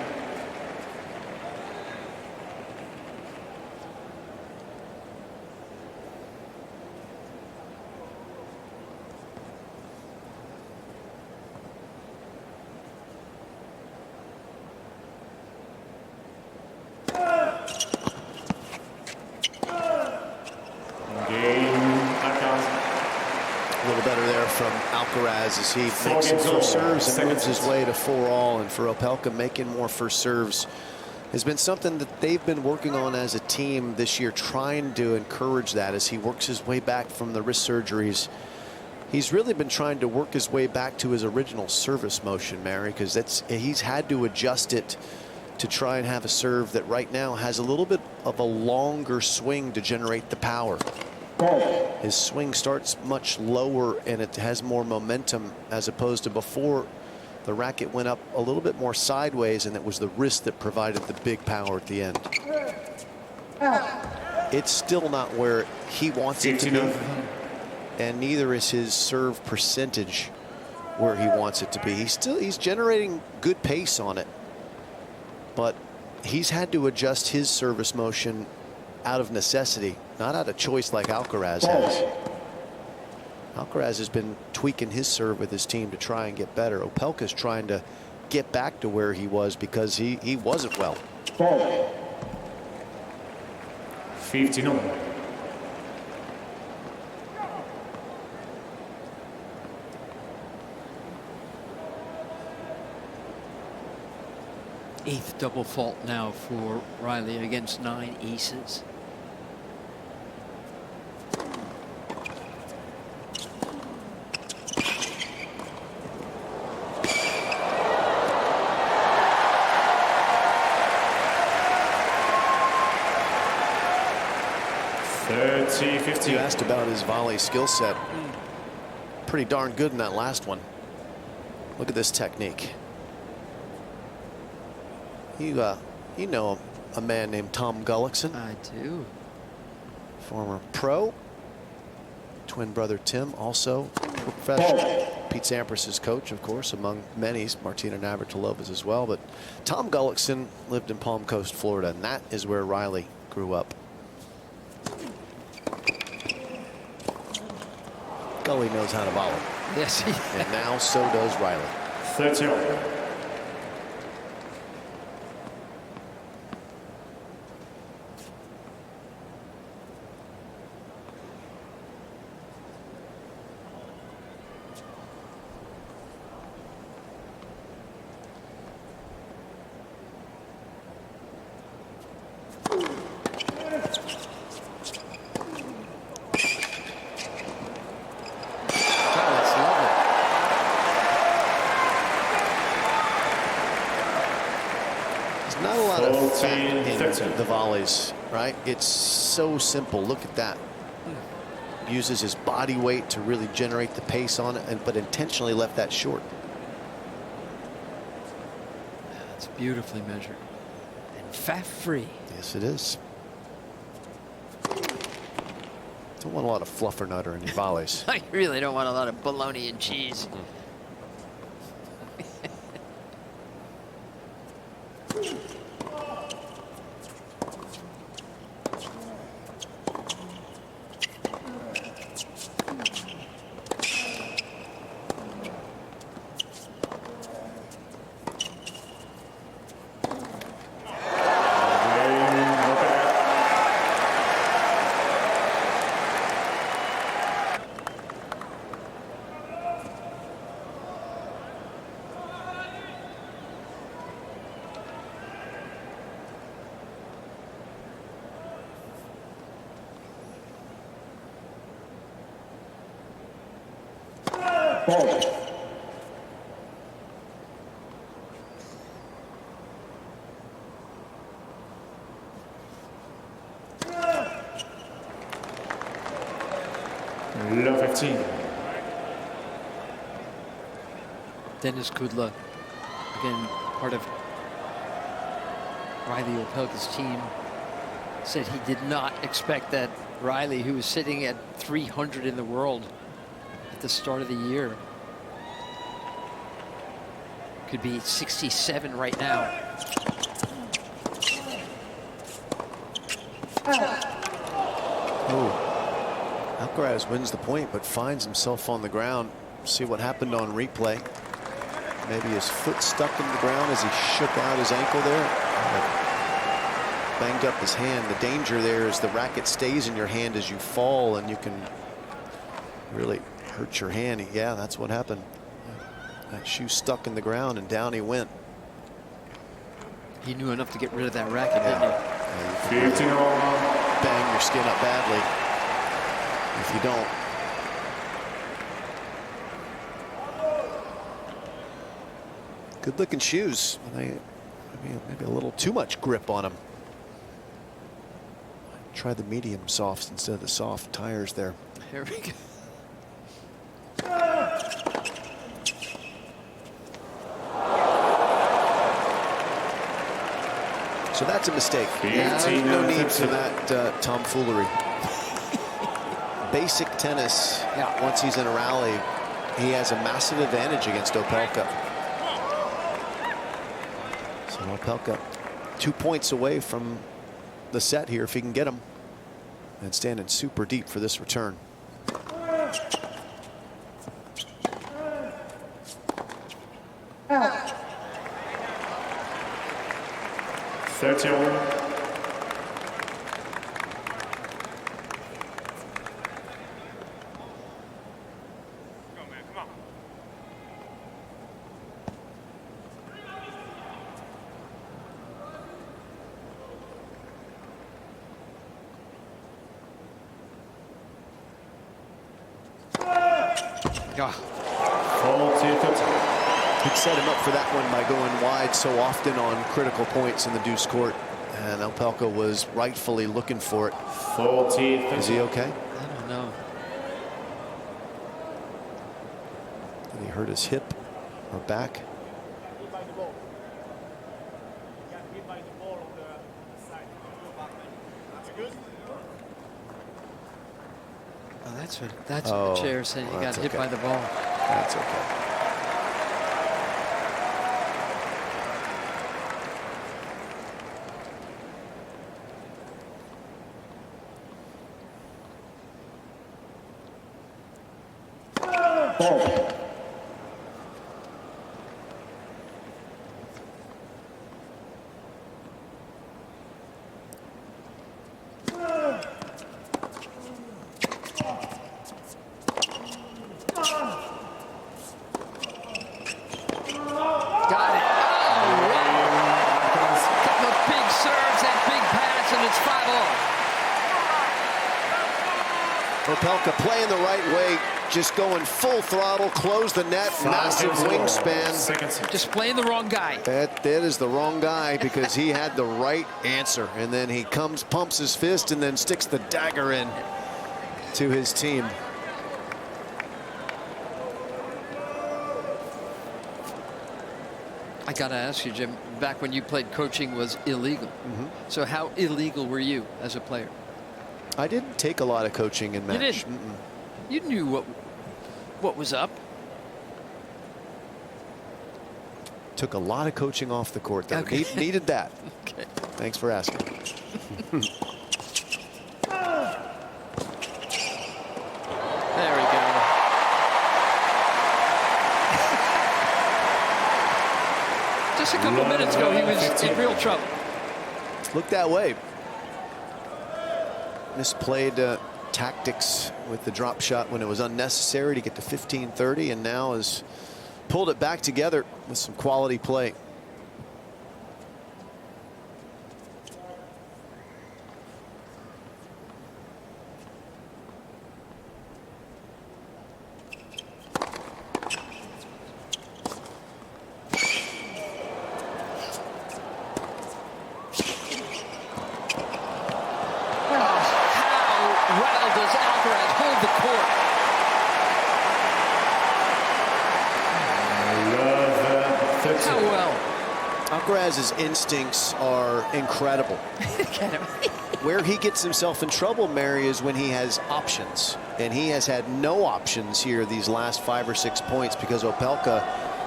A little better there from Alcaraz as he makes some first serves and moves his way to 4-all. And for Opelka, making more first serves has been something that they've been working on as a team this year, trying to encourage that as he works his way back from the wrist surgeries. He's really been trying to work his way back to his original service motion, Mary, because he's had to adjust it to try and have a serve that right now has a little bit of a longer swing to generate the power. His swing starts much lower and it has more momentum, as opposed to before the racket went up a little bit more sideways and it was the wrist that provided the big power at the end. It's still not where he wants it to be, and neither is his serve percentage where he wants it to be. He's generating good pace on it, but he's had to adjust his service motion out of necessity, not out of choice like Alcaraz has. Alcaraz has been tweaking his serve with his team to try and get better. Opelka's trying to get back to where he was because he wasn't well. 15. Eighth double fault now for Reilly against 9 aces. You asked about his volley skill set. Pretty darn good in that last one. Look at this technique. You know a man named Tom Gullickson? I do. Former pro. Twin brother Tim, also professional. Pete Sampras's coach, of course, among many. Martina Navratilova's as well. But Tom Gullickson lived in Palm Coast, Florida, and that is where Reilly grew up. Oh, he knows how to volley. Yes, And now so does Reilly. 30. that's lovely. There's not a lot of fat 14, in 13. the volleys, right? It's so simple. Look at that. Uses his body weight to really generate the pace on it, but intentionally left that short. Yeah, that's beautifully measured. And fat-free. Yes, it is. Don't want a lot of fluffer nutter in your volleys. I really don't want a lot of bologna and cheese. Ball. Love 15. Dennis Kudla, again, part of Reilly Opelka's team, said he did not expect that Reilly, who was sitting at 300 in the world at the start of the year, could be 67 right now. Oh, Alcaraz wins the point, but finds himself on the ground. See what happened on replay. Maybe his foot stuck in the ground as he shook out his ankle there. Banged up his hand. The danger there is the racket stays in your hand as you fall, and you can really hurt your hand. Yeah, that's what happened. That shoe stuck in the ground, and down he went. He knew enough to get rid of that racket, didn't he? 15 all. Bang your skin up badly if you don't. Good looking shoes. Maybe a little too much grip on them. Try the medium softs instead of the soft tires there. Here we go. So that's a mistake. 15 No and need 15. for that tomfoolery. Basic tennis, Yeah. once he's in a rally, he has a massive advantage against Opelka. So Opelka 2 points away from the set here if he can get him. And standing super deep for this return. Oh. 30 all. Yeah. 40-30. He'd set him up for that one by going wide so often on critical points in the deuce court. And Opelka was rightfully looking for it. 40-30. Is he okay? I don't know. Did he hurt his hip or back? Oh, that's Oh, what the chair said. He well, got that's hit okay. by the ball. That's okay. Got it. Oh, wow. Couple of big serves and big pass, and it's 5-all. Opelka playing the right way, just going full throttle, close the net, massive wingspan. Just playing the wrong guy. That is the wrong guy because he had the right answer. And then he comes, pumps his fist, and then sticks the dagger in to his team. I got to ask you, Jim, back when you played, coaching was illegal. So how illegal were you as a player? I didn't take a lot of coaching in match. You didn't? You knew what was up. Took a lot of coaching off the court, though. Okay. Needed that. Okay. Thanks for asking. There we go. Just a couple minutes ago, he was in real trouble. Looked that way. Misplayed tactics with the drop shot when it was unnecessary to get to 15-30, and now has pulled it back together with some quality play. Alcaraz's instincts are incredible. Where he gets himself in trouble, Mary, is when he has options. And he has had no options here these last 5 or 6 points because Opelka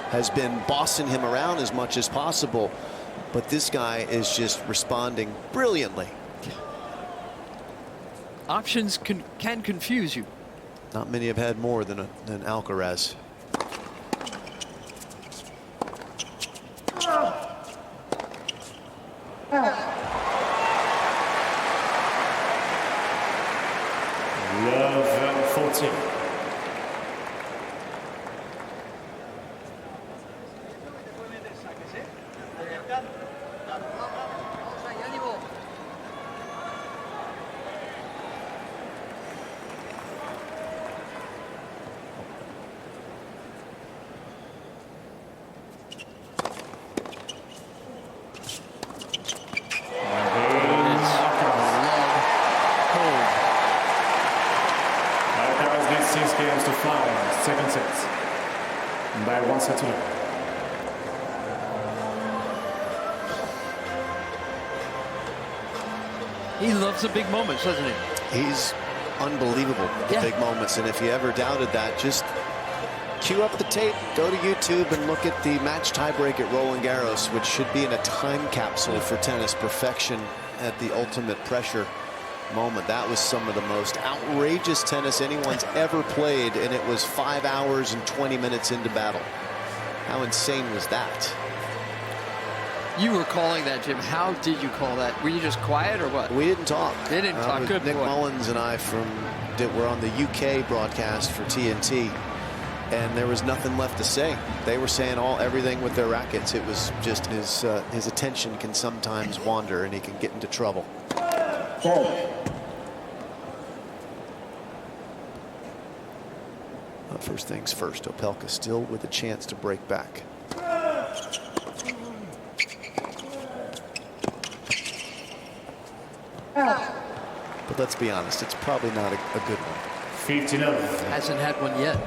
has been bossing him around as much as possible. But this guy is just responding brilliantly. Options can confuse you. Not many have had more than Alcaraz. Love 14. Second set by 1-0. He loves the big moments, doesn't he? He's unbelievable at the big moments, and if you ever doubted that, just cue up the tape, go to YouTube and look at the match tiebreak at Roland Garros, which should be in a time capsule for tennis perfection at the ultimate pressure moment. That was some of the most outrageous tennis anyone's ever played, and it was 5 hours and 20 minutes into battle. How insane was that? You were calling that, Jim. How did you call that? Were you just quiet or what? We didn't talk. They didn't talk. Good Nick boy. Mullins and I were on the UK broadcast for TNT, and there was nothing left to say. They were saying everything with their rackets. It was just his attention can sometimes wander, and he can get into trouble. But first things first, Opelka still with a chance to break back. But let's be honest, it's probably not a good one. 15 up. Hasn't had one yet.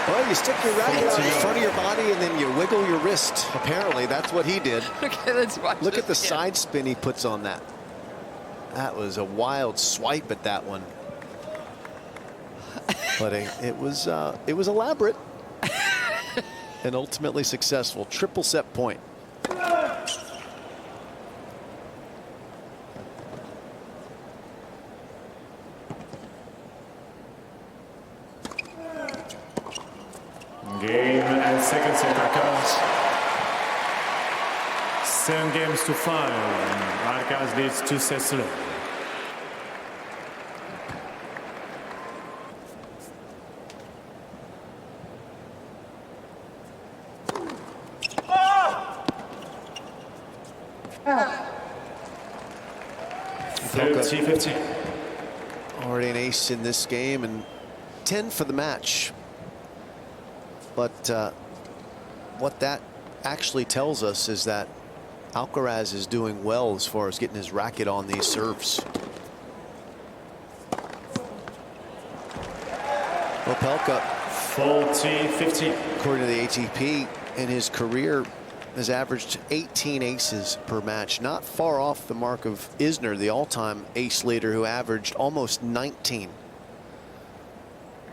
Well, you stick your racket on in front of your body and then you wiggle your wrist. Apparently, that's what he did. Okay, let's watch. Look at the again. side spin he puts on that. That was a wild swipe at that one. But it was elaborate and ultimately successful. Triple set point. Game and second set Alcaraz. 7 games to 5. Alcaraz leads 2 sets to 0. Opelka 30-15. already an ace in this game and 10 for the match. But what that actually tells us is that Alcaraz is doing well as far as getting his racket on these serves. Opelka, 40-15. according to the ATP, in his career has averaged 18 aces per match, not far off the mark of Isner, the all-time ace leader, who averaged almost 19.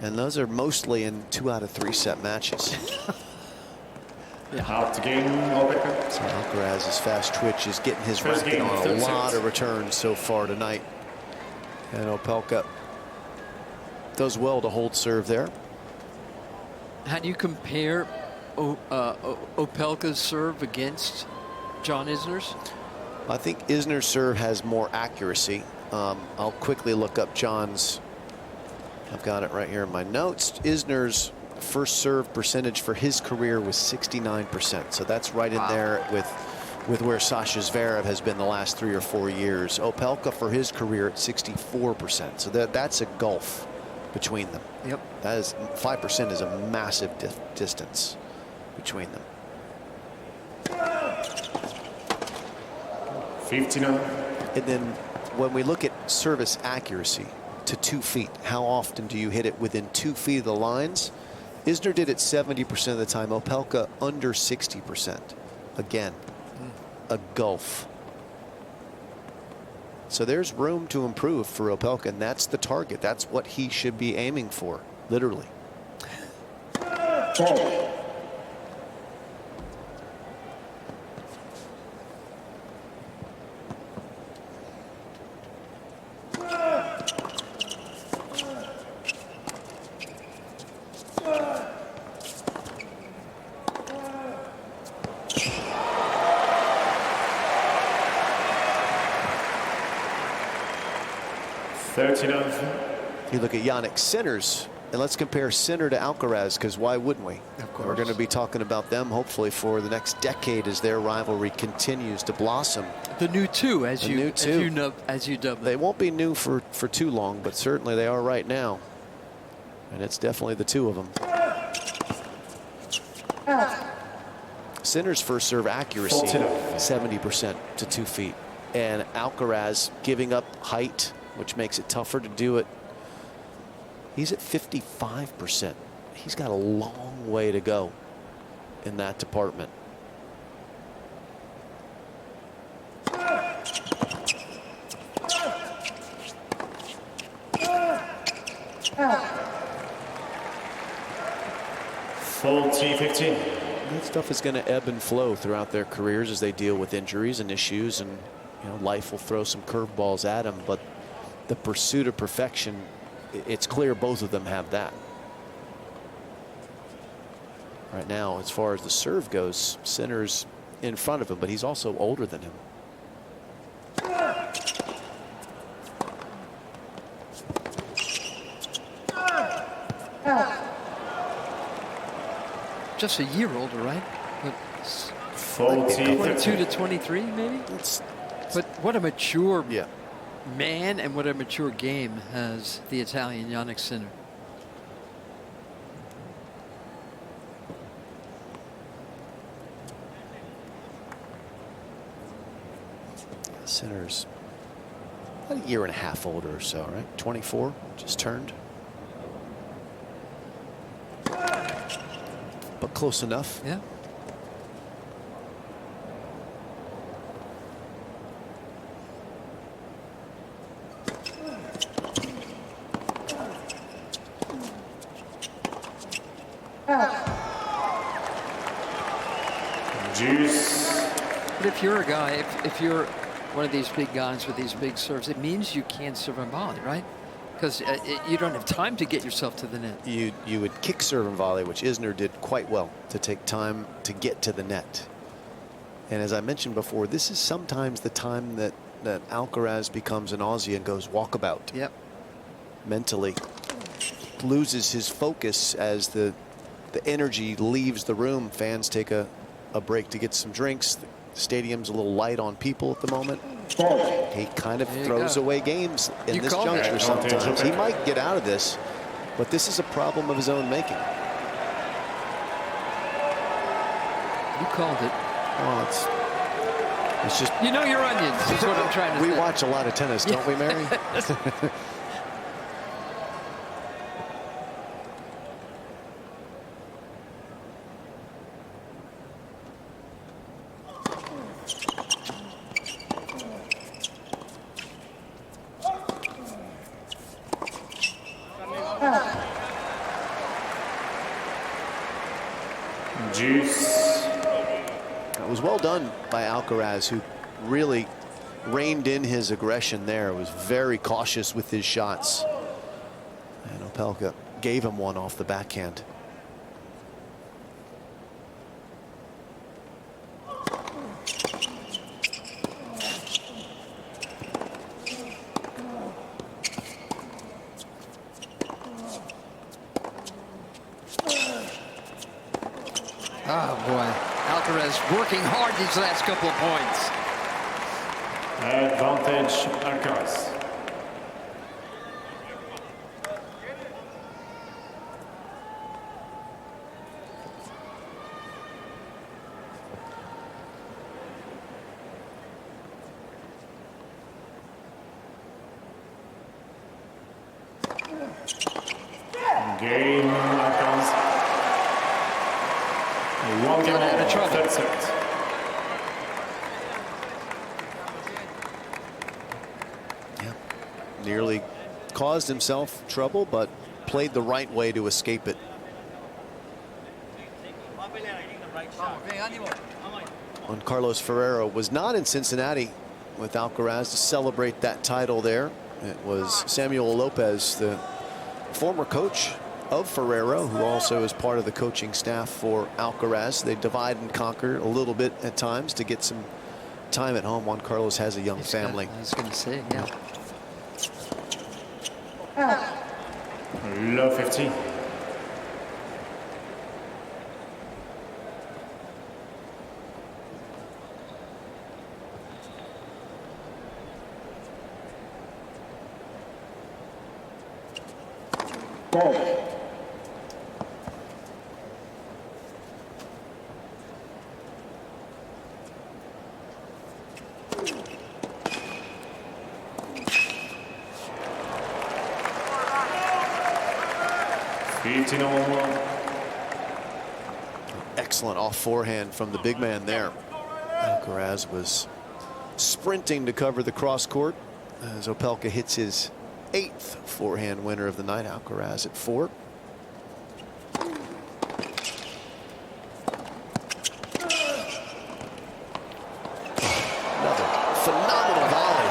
And those are mostly in 2 out of 3 set matches. Out to game, Opelka. So Alcaraz's fast twitch is getting his First racket game, on a third lot set. of returns so far tonight. And Opelka does well to hold serve there. How do you compare Opelka's serve against John Isner's? I think Isner's serve has more accuracy. I'll quickly look up John's. I've got it right here in my notes. Isner's first serve percentage for his career was 69%. So that's right in there with where Sasha Zverev has been the last 3 or 4 years. Opelka for his career at 64%. So that's a gulf between them. Yep. That is 5% is a massive distance between them. 59. And then when we look at service accuracy to 2 feet, how often do you hit it within 2 feet of the lines? Isner did it 70% of the time. Opelka under 60%. Again, a gulf. So there's room to improve for Opelka, and that's the target. That's what he should be aiming for, literally. You look at Jannik Sinner's, and let's compare Sinner to Alcaraz, because why wouldn't we? Of course. We're going to be talking about them hopefully for the next decade as their rivalry continues to blossom. The new two, as The you new two. as you dub They them. won't be new for too long, but certainly they are right now. And it's definitely the two of them. Sinner's first serve accuracy, 70% to 2 feet. And Alcaraz giving up height, which makes it tougher to do it. He's at 55%. He's got a long way to go in that department. That stuff is going to ebb and flow throughout their careers as they deal with injuries and issues, and life will throw some curveballs at them, but the pursuit of perfection, it's clear both of them have that. Right now, as far as the serve goes, Sinner's in front of him, but he's also older than him. Just a year older, right? But 22 to 23, maybe? But what a mature man and what a mature game has the Italian Jannik Sinner. Sinner's about a year and a half older or so, right? 24, just turned. but close enough. Yeah. Juice. But if you're a guy, if you're one of these big guys with these big serves, it means you can't serve and volley, right? Because you don't have time to get yourself to the net. You would kick, serve, and volley, which Isner did quite well to take time to get to the net. And as I mentioned before, this is sometimes the time that Alcaraz becomes an Aussie and goes walkabout. Yep. Mentally loses his focus as the energy leaves the room. Fans take a break to get some drinks. The stadium's a little light on people at the moment. He kind of throws away games in this juncture sometimes. He might get out of this, but this is a problem of his own making. You called it. Oh, it's just... You know your onions, is what I'm trying to say. We watch a lot of tennis, don't we, Mary? Juice. It was well done by Alcaraz, who really reined in his aggression there. Was very cautious with his shots. And Opelka gave him one off the backhand. Oh, boy. Alcaraz working hard these last couple of points. Advantage Alcaraz. Game Alcaraz. One game Out of trouble. third set. Yeah. Nearly caused himself trouble, but played the right way to escape it. Juan Carlos Ferrero was not in Cincinnati with Alcaraz to celebrate that title there. It was Samuel Lopez, the former coach of Ferrero, who also is part of the coaching staff for Alcaraz. They divide and conquer a little bit at times to get some time at home. Juan Carlos has a young family. I was going to say, yeah. Low 50. Excellent off forehand from the big man there. Alcaraz was sprinting to cover the cross court as Opelka hits his 8th forehand winner of the night. Alcaraz at 4. Another phenomenal volley.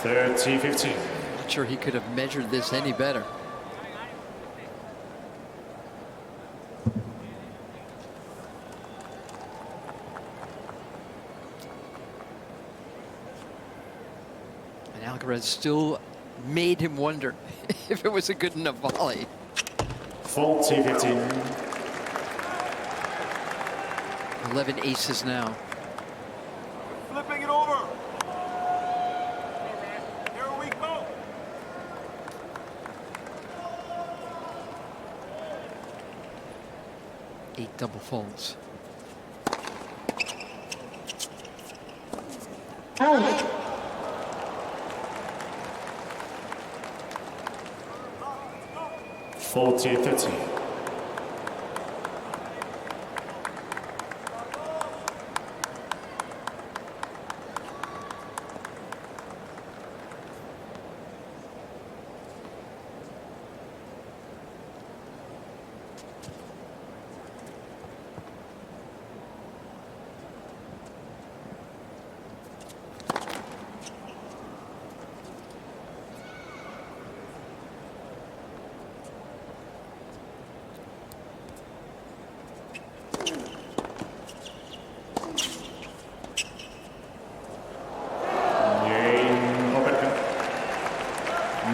30-15. Not sure he could have measured this any better. And Alcaraz still made him wonder if it was a good enough volley. 40-15. 11 aces now. Flipping it over. Here we go. Eight double faults. 40-30.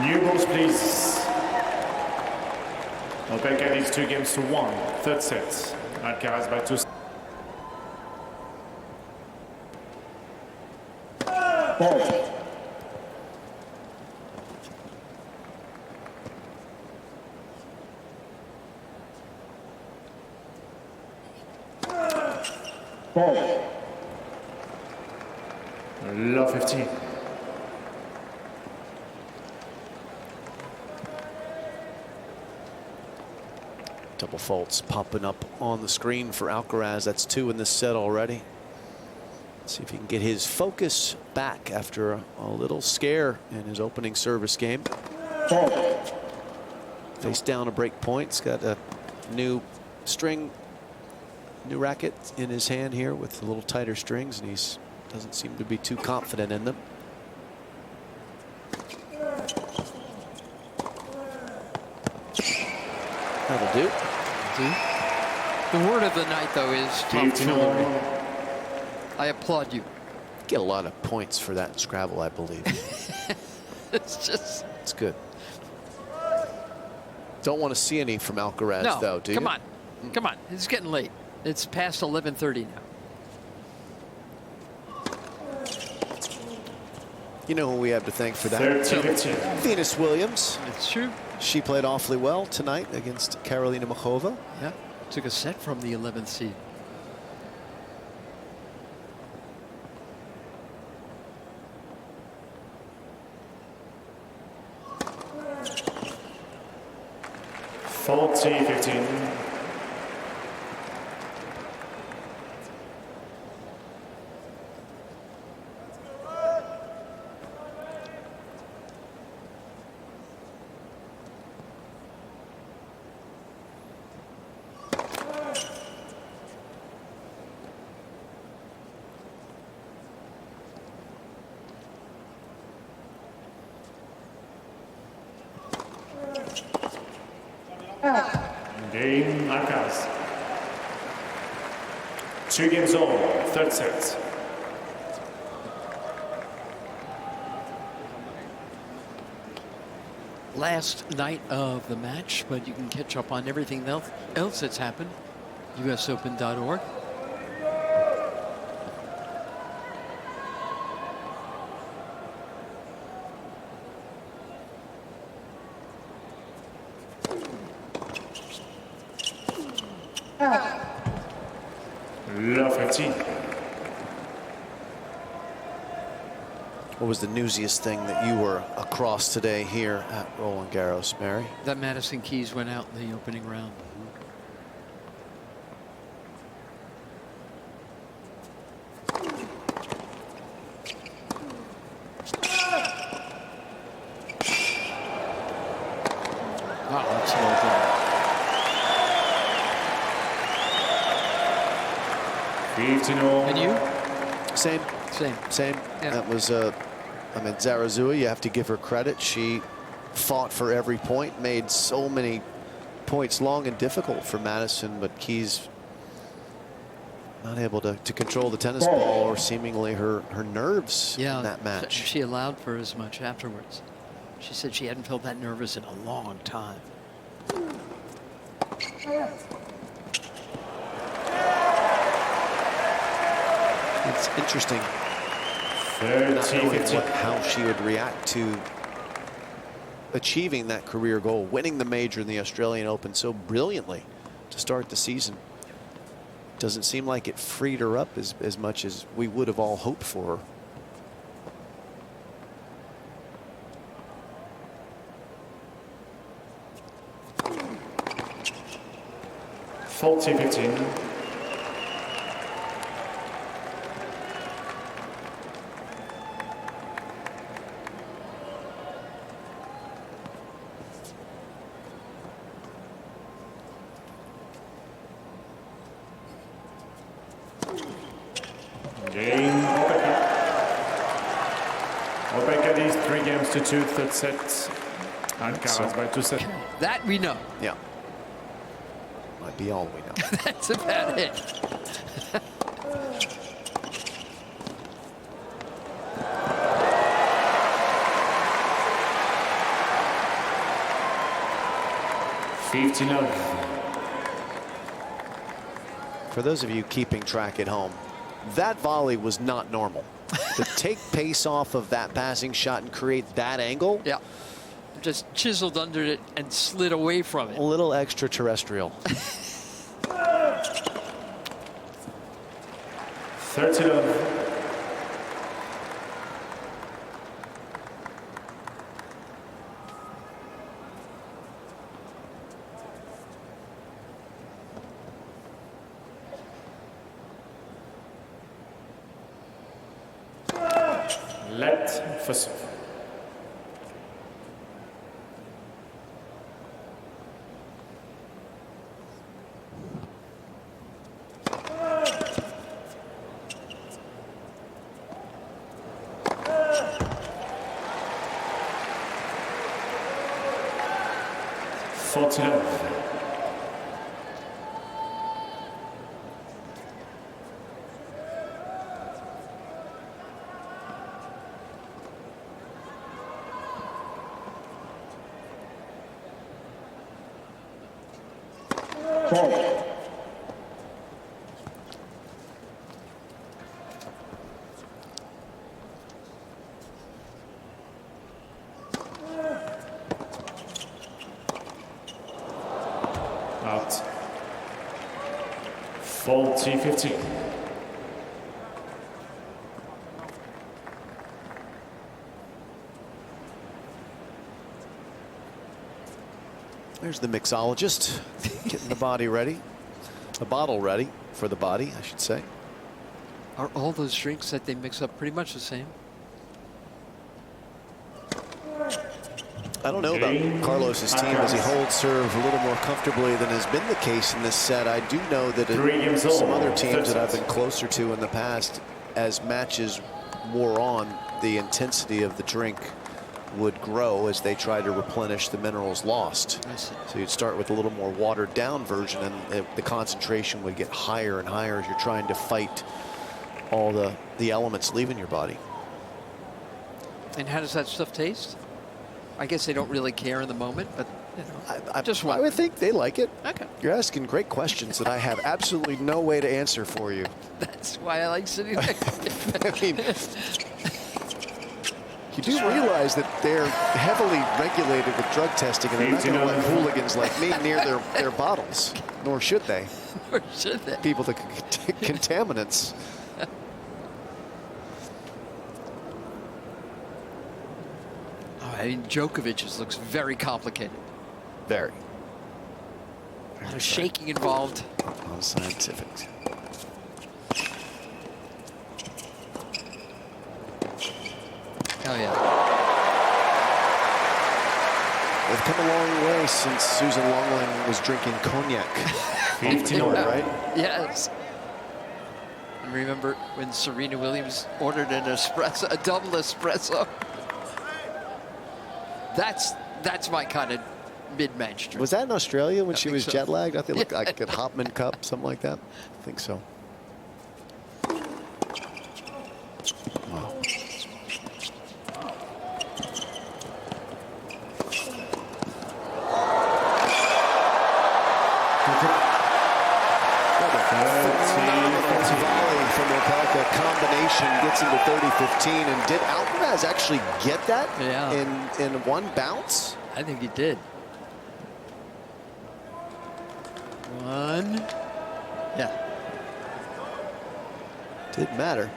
New balls, please. Opelka leads 2-1. Third set. Alcaraz by 2. Love 15. Double faults popping up on the screen for Alcaraz. That's 2 in this set already. Let's see if he can get his focus back after a little scare in his opening service game. Face down to break points. Got a new string, new racket in his hand here with a little tighter strings, and he's doesn't seem to be too confident in them. That'll do. The word of the night, though, is tomfoolery. I applaud you. Get a lot of points for that in Scrabble, I believe. It's good. Don't want to see any from Alcaraz, though, do you? Come on. Come on. It's getting late. It's past 11:30 now. You know who we have to thank for that? 13-15. Venus Williams. It's true. She played awfully well tonight against Karolina Muchova. Yeah. Took a set from the 11th seed. $40-15. Game Alcaraz. 2-all. Third set. Last night of the match, but you can catch up on everything else that's happened. USOpen.org. Love 15. What was the newsiest thing that you were across today here at Roland Garros, Mary? That Madison Keys went out in the opening round. Wow, that's well done. 15-all. And you? Same. Same. Yeah. That was, I mean, Zarazua, you have to give her credit. She fought for every point, made so many points long and difficult for Madison, but Keys not able to control the tennis ball or seemingly her nerves in that match. She allowed for as much afterwards. She said she hadn't felt that nervous in a long time. It's interesting. 30-15. How she would react to achieving that career goal, winning the major in the Australian Open so brilliantly to start the season. Doesn't seem like it freed her up as much as we would have all hoped for her. 40-15. Game Opelka. Opelka leads 3-2, third set. Alcaraz by 2 sets. That we know. Yeah. Might be all we know. That's about it. For those of you keeping track at home, that volley was not normal. To take pace off of that passing shot and create that angle, Yeah. Just chiseled under it and slid away from a it. little extraterrestrial. 30-love. Let for serve. Out. 40-15. There's the mixologist getting the body ready. The bottle ready for the body, I should say. Are all those drinks that they mix up pretty much the same? I don't know about Carlos's team as he holds serve a little more comfortably than has been the case in this set. I do know that some other teams that I've been closer to in the past, as matches wore on, the intensity of the drink would grow as they try to replenish the minerals lost. So you'd start with a little more watered down version, and the concentration would get higher and higher as you're trying to fight all the elements leaving your body. And how does that stuff taste? I guess they don't really care in the moment, but you know, I would think they like it. Okay. You're asking great questions that I have absolutely no way to answer for you. That's why I like sitting there. I mean, you do realize that they're heavily regulated with drug testing, and they're not going to let hooligans like me near their bottles, nor should they. Or should they? People that contaminants. I mean, Djokovic's looks very complicated. Very. A lot of shaking involved. Unscientific. Oh, yeah. They've come a long way since Susan Longling was drinking cognac. 15, right? Yes. And remember when Serena Williams ordered an espresso, a double espresso? That's my kind of mid-match drink. Was that in Australia when she was so. jet lagged? I think it looked like a Hopman Cup, something like that. I think so. Wow. Volley from Opelka, combination gets into 30-15, and did Alcaraz actually get that in one bounce? I think he did. One. Yeah. Didn't matter.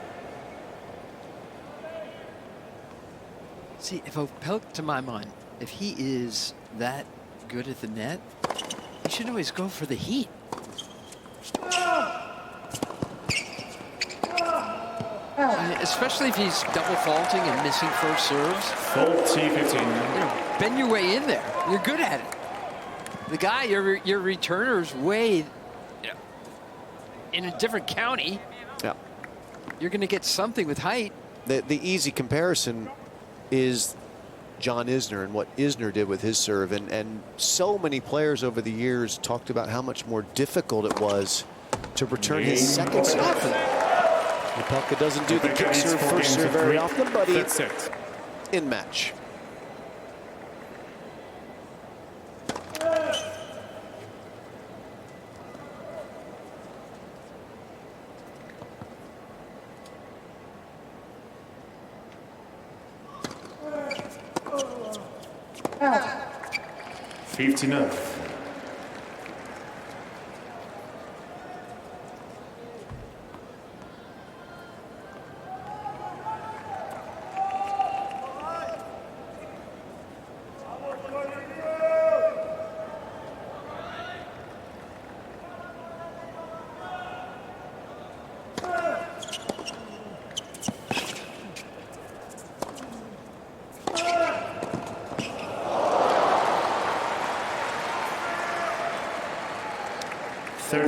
See, if Opelka, to my mind, if he is that good at the net, he should always go for the heat. Especially if he's double faulting and missing first serves. 40-15. You know, bend your way in there. You're good at it. The guy, your returner's way, you know, in a different county. Yeah. You're going to get something with height. The easy comparison is John Isner and what Isner did with his serve. And so many players over the years talked about how much more difficult it was to return his second serve. Opelka doesn't do the kick serve, first serve very often, but That's it. in match. enough.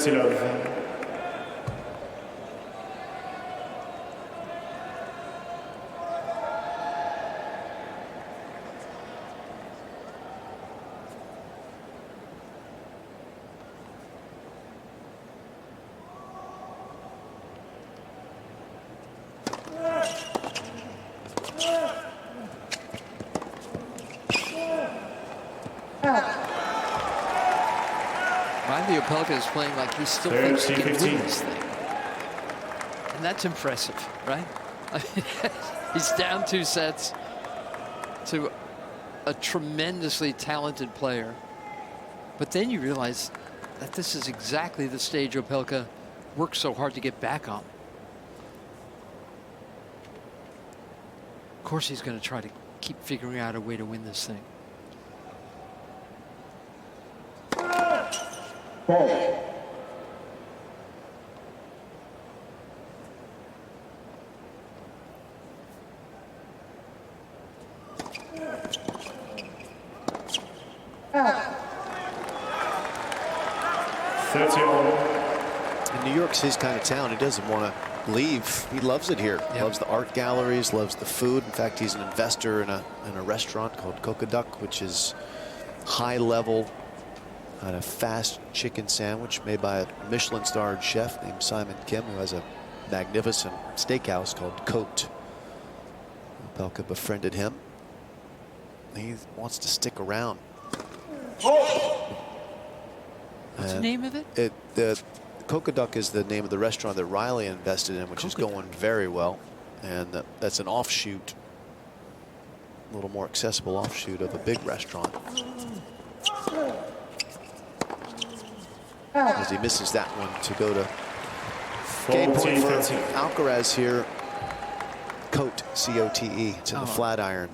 Love. Reilly Opelka is playing like he still thinks he can win this thing. And that's impressive, right? He's down 2 sets to a tremendously talented player. But then you realize that this is exactly the stage Opelka worked so hard to get back on. Of course, he's going to try to keep figuring out a way to win this thing. Volley. And New York's his kind of town. He doesn't want to leave. He loves it here. Yep. Loves the art galleries, loves the food. In fact, he's an investor in a restaurant called Coca Duck, which is high level, kind of fast chicken sandwich made by a Michelin-starred chef named Simon Kim, who has a magnificent steakhouse called Cote. Opelka befriended him. He wants to stick around. What's the name of it? The Coca Duck is the name of the restaurant that Reilly invested in, which is going very well. And that's an offshoot, a little more accessible offshoot of a big restaurant. As he misses that one to go to game point for Alcaraz here. Cote, C-O-T-E. It's in the Flatiron.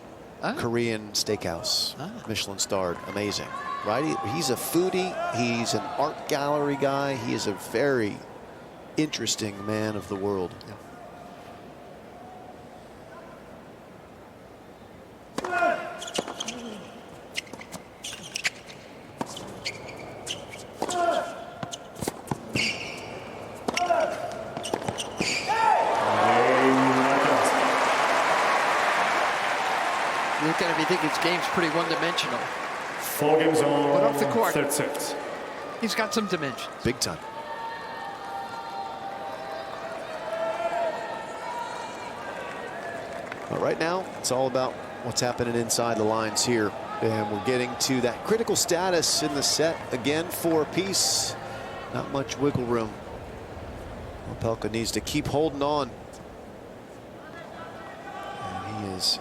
Korean steakhouse. Michelin-starred. Amazing. Right? He's a foodie. He's an art gallery guy. He is a very interesting man of the world. Yeah. Look at him, you think his game's pretty one-dimensional. 4 games on. But off the court, third set. He's got some dimension. Big time. But right now, it's all about what's happening inside the lines here. And we're getting to that critical status in the set. Again, 4 apiece. Not much wiggle room. Opelka needs to keep holding on. And he is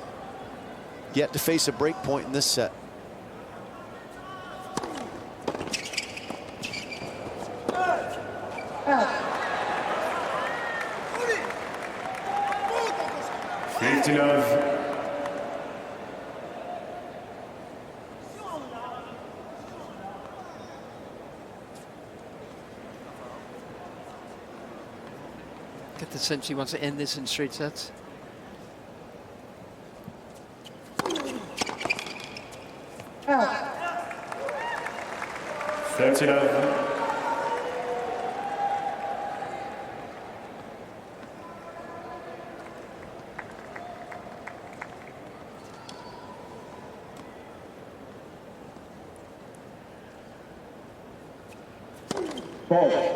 yet to face a break point in this set. Get the sense he wants to end this in straight sets. Oh. 30-love. Ball.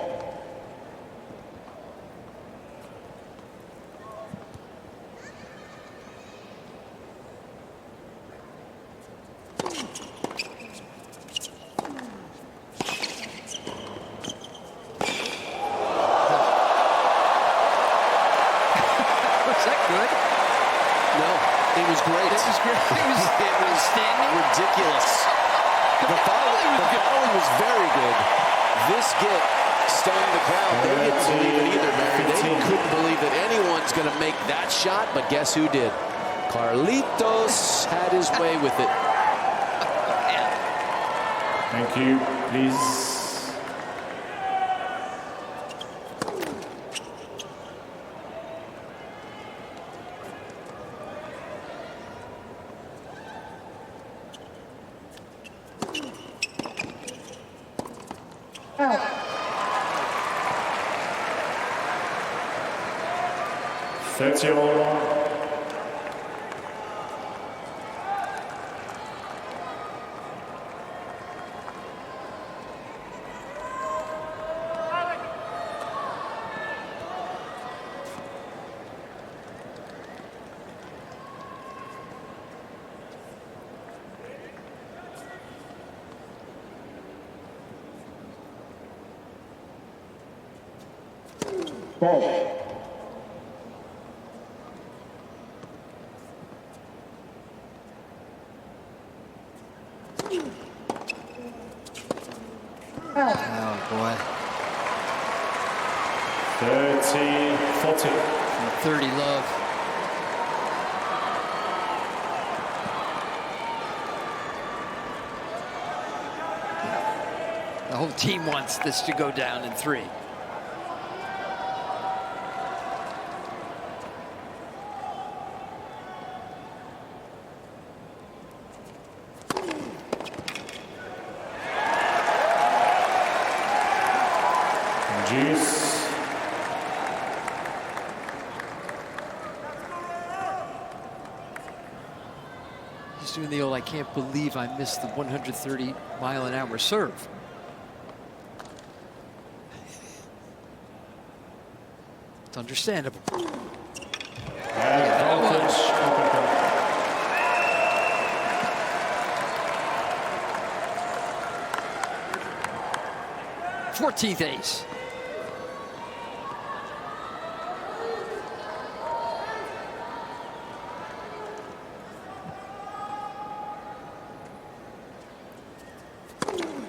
But guess who did? Carlitos had his way with it. Thank you, please. Oh. 30-all. Ball. Oh, boy. 30-40. 30-love. The whole team wants this to go down in 3. He's doing the old, I can't believe I missed the 130-mile-an-hour serve. It's understandable. Advantage. 14th ace.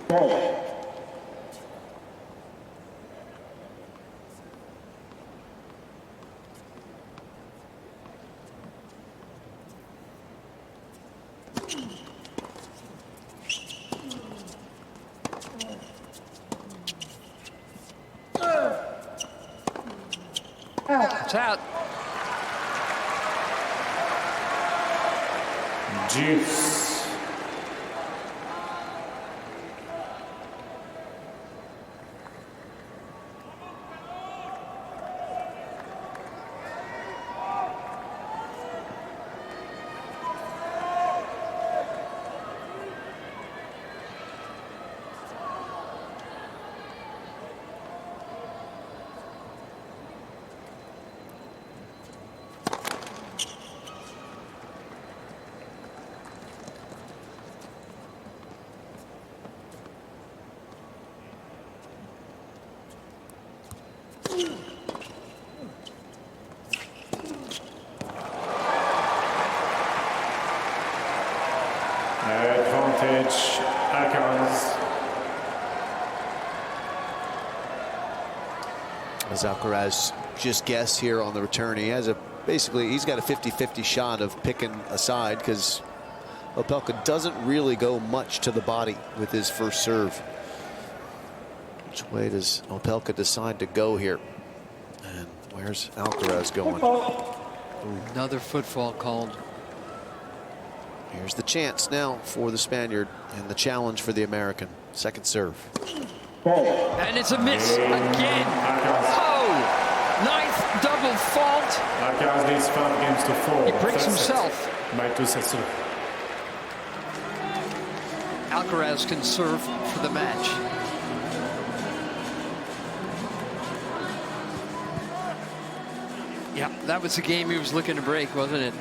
Ball. It's out. Juice. Advantage, Alcaraz. As Alcaraz just guessed here on the return, he has basically he's got a 50-50 shot of picking a side because Opelka doesn't really go much to the body with his first serve. Which way does Opelka decide to go here? And Where's Alcaraz going? Another footfall called. Here's the chance now for the Spaniard and the challenge for the American. Second serve. And it's a miss again. Oh, ninth double fault. Alcaraz needs 5 games to 4. He breaks himself. By 2 sets to 0. Alcaraz can serve for the match. Yeah, that was the game he was looking to break, wasn't it?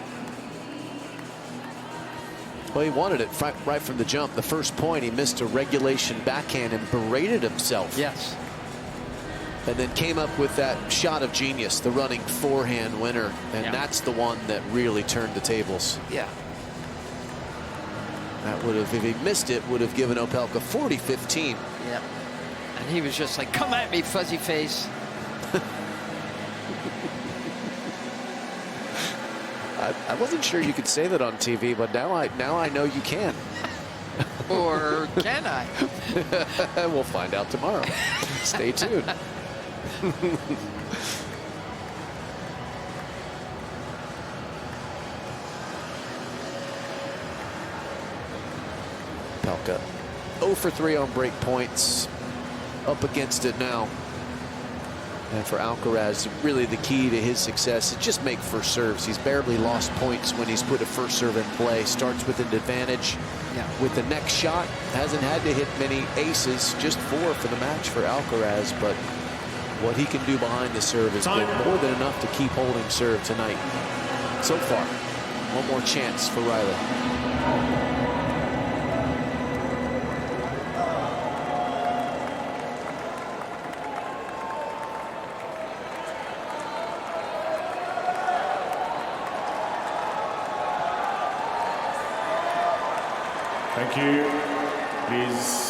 Well, he wanted it right from the jump. The first point, he missed a regulation backhand and berated himself. Yes. And then came up with that shot of genius, the running forehand winner. And that's the one that really turned the tables. Yeah. That would have, if he missed it, would have given Opelka 40-15. Yeah. And he was just like, come at me, fuzzy face. I wasn't sure you could say that on TV, but now I know you can. Or can I? We'll find out tomorrow. Stay tuned. Opelka 0 for 3 on break points. Up against it now. And for Alcaraz, really the key to his success is just make first serves. He's barely lost points when he's put a first serve in play. Starts with an advantage. With the next shot, hasn't had to hit many aces, just 4 for the match for Alcaraz. But what he can do behind the serve has been more than enough to keep holding serve tonight. So far, one more chance for Reilly. Thank you. Please.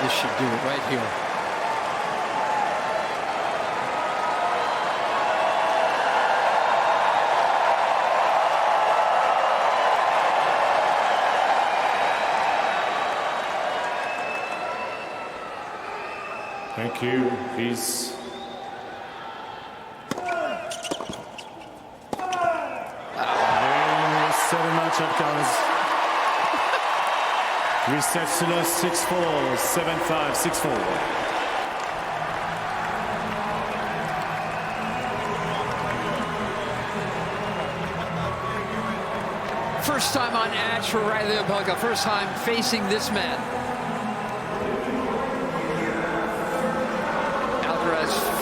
This should do it right here. Thank you. Please. Very much, Alcaraz. Resets to the 6-4, 7-5, 6-4. First time on edge for Reilly Opelka. First time facing this man. Alcaraz